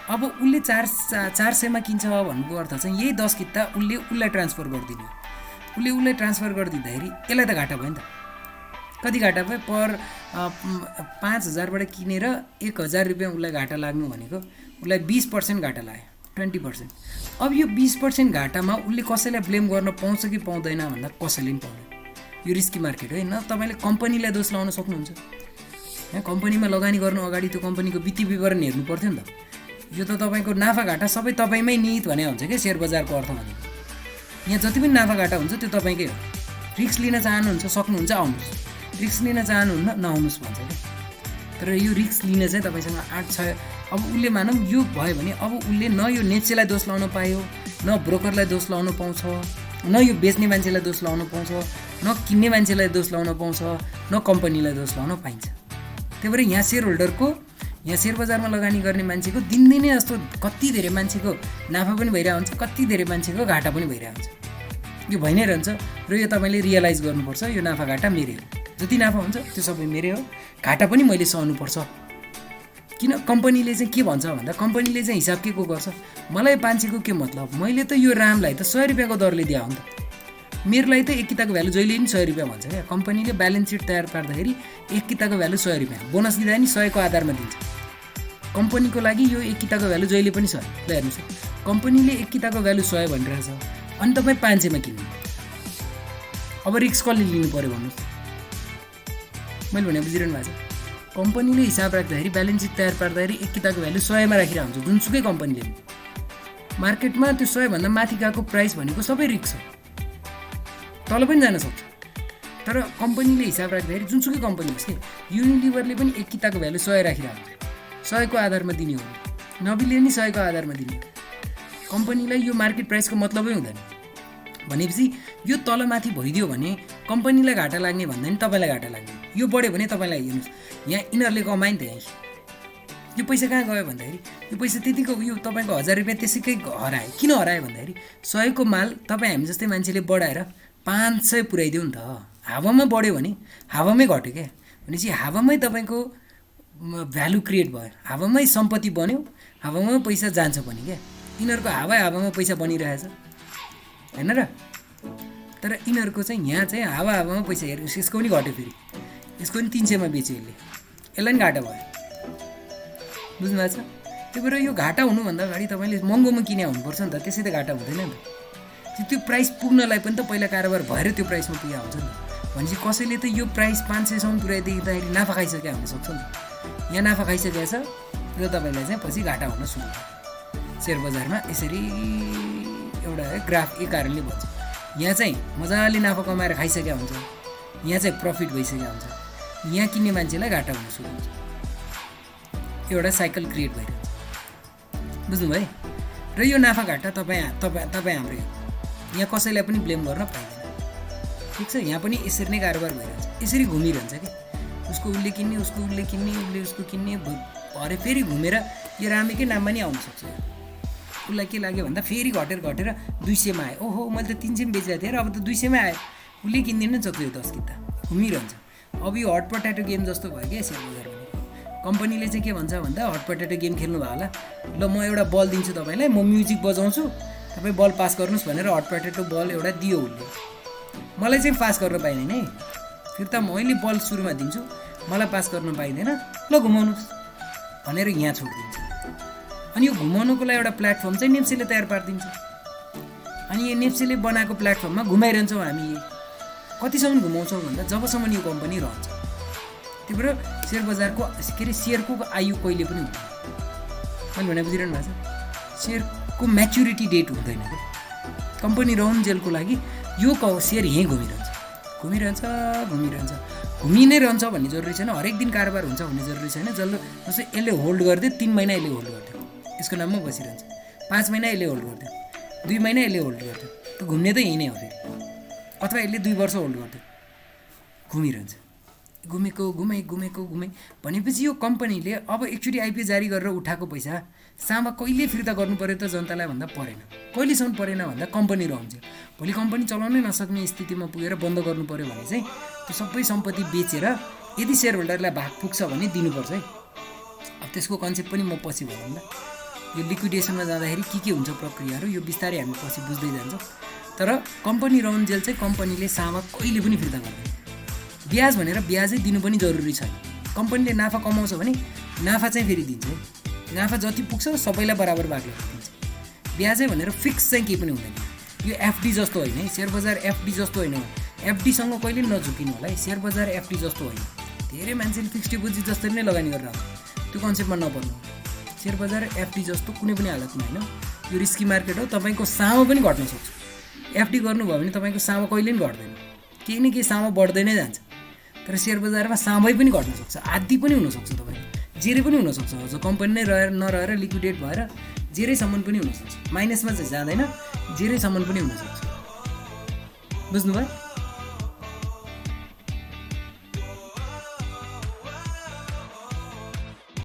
अब उसले 400 मा किन्छ भन्नुको अर्थ चाहिँ यही 10 गीता उसलाई ट्रान्सफर गरिदिने हो। उसलाई ट्रान्सफर गरिदिँदाखेरि यसलाई त घाटा भयो नि त। कति घाटा भयो? पर 5,000बाट किनेर 1,000 रुपियाँ उसलाई घाटा लाग्नु भनेको उसलाई 20% घाटा लाग्यो, 20%। अब यो 20% घाटामा उसले कसैलाई ब्लेम गर्न पाउँछ कि पाउँदैन भन्दा कसैले पनि पाउँदैन। यो रिस्की मार्केट हो। न तपाईँले कम्पनीलाई दोष लगाउन सक्नुहुन्छ, यहाँ कम्पनीमा लगानी गर्नु अगाडि त्यो कम्पनीको वित्तीय विवरण हेर्नु पर्थ्यो नि त। यो त तपाईँको नाफा घाटा सबै तपाईँमै निहित भने हुन्छ क्या सेयर बजारको अर्थ भनेको। यहाँ जति पनि नाफा घाटा हुन्छ त्यो तपाईँकै हो। रिस्क लिन चाहनुहुन्छ सक्नुहुन्छ आउनुहोस्, रिस्क लिन चाहनुहुन्न नआउनुहोस् भन्छ क्या। तर यो रिस्क लिन चाहिँ तपाईँसँग आँट छ। अब उसले मानौँ यो भयो भने अब उसले न यो नेप्सेलाई दोष लाउन पायो, न ब्रोकरलाई दोष लाउन पाउँछ, न यो बेच्ने मान्छेलाई दोष लाउन पाउँछ, न किन्ने मान्छेलाई दोष लाउन पाउँछ, न कम्पनीलाई दोष लाउन पाइन्छ। त्यही भएर यहाँ सेयर होल्डरको, यहाँ सेयर बजारमा लगानी गर्ने मान्छेको दिनदिनै जस्तो कति धेरै मान्छेको नाफा पनि भइरहेको हुन्छ, कति धेरै मान्छेको घाटा पनि भइरहेको हुन्छ। यो भइ नै रहन्छ र यो तपाईँले रियलाइज गर्नुपर्छ, यो नाफा घाटा मेरै हो। जति नाफा हुन्छ त्यो सबै मेरै हो, घाटा पनि मैले सहनुपर्छ। किन कम्पनीले चाहिँ के भन्छ भन्दा कम्पनीले चाहिँ हिसाब के को गर्छ, मलाई 500 को के मतलब, मैले त यो रामलाई त 100 रुपियाँको दरले दिए हो नि त, मेरोलाई त एक किताको भ्यालु जहिले पनि 100 रुपियाँ भन्छ क्या। कम्पनीले ब्यालेन्स सिट तयार पार्दाखेरि एक किताको भ्यालु 100 रुपियाँ, बोनस दिँदा नि 100 को आधारमा दिन्छ। कम्पनीको लागि यो एक किताको भ्यालु जहिले पनि 100। ल हेर्नुहोस्, कम्पनीले एक किताको भ्यालु 100 भनिरहेछ अनि तपाईँ 500 मा किन्नु। अब रिस्क कसले लिनु पऱ्यो भन्नुहोस्, मैले भने बुझिरहनु भएको छ। कम्पनीले हिसाब राख्दाखेरि ब्यालेन्स सिट तयार पार्दाखेरि एक किताको भ्यालु 100 मा राखिरहेको हुन्छ जुनसुकै कम्पनीले। मार्केटमा त्यो 100 भन्दा माथि गएको प्राइस भनेको सबै रिस्क हो। तल पनि जान सक्छ। तर कम्पनीले हिसाब राख्दाखेरि जुनसुकै कम्पनी होस् कि युनिलिभरले पनि एक किताको भ्यालु 100 राखिरहेको हुन्छ, 100 को आधारमा दिने हो, नबीले नि 100 को आधारमा दिने हो। कम्पनीलाई यो मार्केट प्राइसको मतलबै हुँदैन। भनेपछि यो तलमाथि भइदियो भने कम्पनीलाई घाटा लाग्ने भन्दा नि तपाईँलाई घाटा लाग्ने, यो बढ्यो भने तपाईँलाई हेर्नुहोस् यहाँ यिनीहरूले कमायो नि त, यहाँ यो पैसा कहाँ गयो भन्दाखेरि यो पैसा त्यतिको यो तपाईँको 1000 रुपियाँ त्यसैकै हरायो। किन हरायो भन्दाखेरि 100 को माल तपाईँ हामी जस्तै मान्छेले बढाएर 500 पुऱ्याइदियो नि त। हावामा बढ्यो भने हावामै घट्यो क्या, भनेपछि हावामै तपाईँको भ्यालु क्रिएट भयो, हावामै सम्पत्ति बन्यो, हावामा पैसा जान्छ पनि क्या। यिनीहरूको हावामा पैसा बनिरहेछ होइन र। तर यिनीहरूको चाहिँ यहाँ चाहिँ हावामा पैसा हेर्नुहोस्, यसको पनि घट्यो, फेरि यसको पनि 300 मा बेच्यो, यसलाई पनि घाटा भयो। बुझ्नु भएको छ? त्यही भएर यो घाटा हुनुभन्दा अगाडि तपाईँले महँगोमा किने हुनुपर्छ नि त, त्यसै त घाटा हुँदैन नि त। त्यो प्राइस पुग्नलाई पनि त पहिला कारोबार भएर त्यो प्राइसमा पुगे हुन्छ नि त। भनेपछि कसैले त यो प्राइस 500 सम्म पुऱ्याइदिँदाखेरि नाफा खाइसक्यो हुन सक्छ नि त। यहाँ नाफा खाइसकेको छ र तपाईँलाई चाहिँ पछि घाटा हुन सुरु भयो। सेयर बजारमा यसरी एउटा ग्राफ एक कारणले भन्छ, यहाँ चाहिँ मजाले नाफा कमाएर खाइसकेको हुन्छ, यहाँ चाहिँ प्रफिट भइसकेको हुन्छ, यहाँ किन्ने मान्छेलाई घाटा हुन सुरु हुन्छ, एउटा साइकल क्रिएट भइरहेको छ। बुझ्नुभयो? र यो नाफा घाटा तपाईँ हाम्रो यहाँ कसैलाई पनि ब्लेम गर्न पाइँदैन, ठिक छ? यहाँ पनि यसरी नै कारोबार भइरहन्छ, यसरी घुमिरहन्छ कि उसको उसले किन्ने, उसको उसले किन्ने, उसले उसको किन्ने भरे फेरि घुमेर यो रामेकै नाममा नि आउन सक्छ। उसलाई के लाग्यो भन्दा फेरि घटेर 200 मा आयो, ओहो मैले त 300 मा बेचेको थिएँ र अब त 200 मा आयो, उसले किन्दैन नि सक्छ यो 10 किता, घुमिरहन्छ। अब यो हट पटाटो गेम जस्तो भयो क्या सेयर बजार भने। कम्पनीले चाहिँ के भन्छ भन्दा हट पटाटो गेम खेल्नु भयो होला, ल म एउटा बल दिन्छु तपाईँलाई, म म्युजिक बजाउँछु, तपाईँ बल पास गर्नुहोस् भनेर हट पटाटो बल एउटा दियो उसले, मलाई चाहिँ पास गर्न पाइँदैन है, फिर्ता मैले बल सुरुमा दिन्छु, मलाई पास गर्न पाइँदैन, ल घुमाउनुहोस् भनेर यहाँ छोडिदिन्छ। अनि यो घुमाउनुको लागि एउटा प्लेटफर्म चाहिँ नेप्सीले तयार पारिदिन्छ। अनि यो नेप्सीले बनाएको प्लेटफर्ममा घुमाइरहन्छौँ हामी, कतिसम्म घुमाउँछौँ भन्दा जबसम्म यो कम्पनी रहन्छ। त्यही भएर सेयर बजारको के अरे सेयरको आयु कहिले पनि हुँदैन। मैले भने बुझिरहनु भएको छ? सेयरको म्याच्युरिटी डेट हुँदैन क्या। कम्पनी रहन्जेलको लागि यो सेयर यहीँ घुमिरहन्छ, घुमि नै रहन्छ भन्ने जरुरी छैन, हरेक दिन कारोबार हुन्छ भन्ने जरुरी छैन। जस्तै यसले होल्ड गरिदियो 3 महिना यसले होल्ड गरिदियो, यसको नाममा बसिरहन्छ, 5 महिना यसले होल्ड गरिदियो, 2 महिना यसले होल्ड गरिदियो, त घुम्ने त यही नै हो फेरि। अथवा यसले 2 वर्ष होल्ड गरिदियो, घुमिरहन्छ, घुमे भनेपछि यो कम्पनीले अब एकचोटि आइपिओ जारी गरेर उठाएको पैसा सामा कहिले फिर्ता गर्नु पर्यो त जनतालाई भन्दा परेन। कहिलेसम्म परेन भन्दा कम्पनी रहन्छ, भोलि कम्पनी चलाउनै नसक्ने स्थितिमा पुगेर बन्द गर्नु पर्यो भने चाहिँ त्यो सबै सम्पत्ति बेचेर यदि सेयर होल्डरलाई भाग पुग्छ भने दिनुपर्छ है। अब त्यसको कन्सेप्ट पनि म पछि भन्दा यो लिक्विडेसनमा जाँदाखेरि के हुन्छ प्रक्रियाहरू यो बिस्तारै हामी पछि बुझ्दै जान्छौँ। तर कम्पनी रहन्जेल चाहिँ कम्पनीले सामा कहिले पनि फिर्ता गर्दैन। ब्याज भनेर ब्याजै दिनु पनि जरुरी छैन। कम्पनीले नाफा कमाउँछ भने नाफा चाहिँ फेरि दिन्छ है, नाफा जति पुग्छ सबैलाई बराबर भाग दिन्छ। ब्याजै भनेर फिक्स चाहिँ केही पनि हुँदैन। यो एफडी जस्तो होइन है, सेयर बजार एफडी जस्तो होइन, एफडीसँग कहिले नझुकिनु होला है। सेयर बजार एफडी जस्तो होइन, धेरै मान्छेले फिक्स डिपोजिट जस्तै नै लगानी गरेर आउँछ, त्यो कन्सेप्टमा नपर्नु। सेयर बजार एफडी जस्तो कुनै पनि हालतमा होइन, यो रिस्की मार्केट हो, तपाईँको सामो पनि घट्न सक्छ। एफडी गर्नुभयो भने तपाईँको सामो कहिले पनि घट्दैन, केही न केही सामो बढ्दै नै जान्छ। तर सेयर बजारमा सामै पनि घट्न सक्छ, आदि पनि हुनसक्छ, तपाईँको जेरै पनि हुनसक्छ। जो कम्पनी नै नरहेर लिक्विडेट भएर जेरैसम्म पनि हुनसक्छ, माइनसमा चाहिँ जाँदैन, जेरैसम्म पनि हुनसक्छ। बुझ्नुभयो?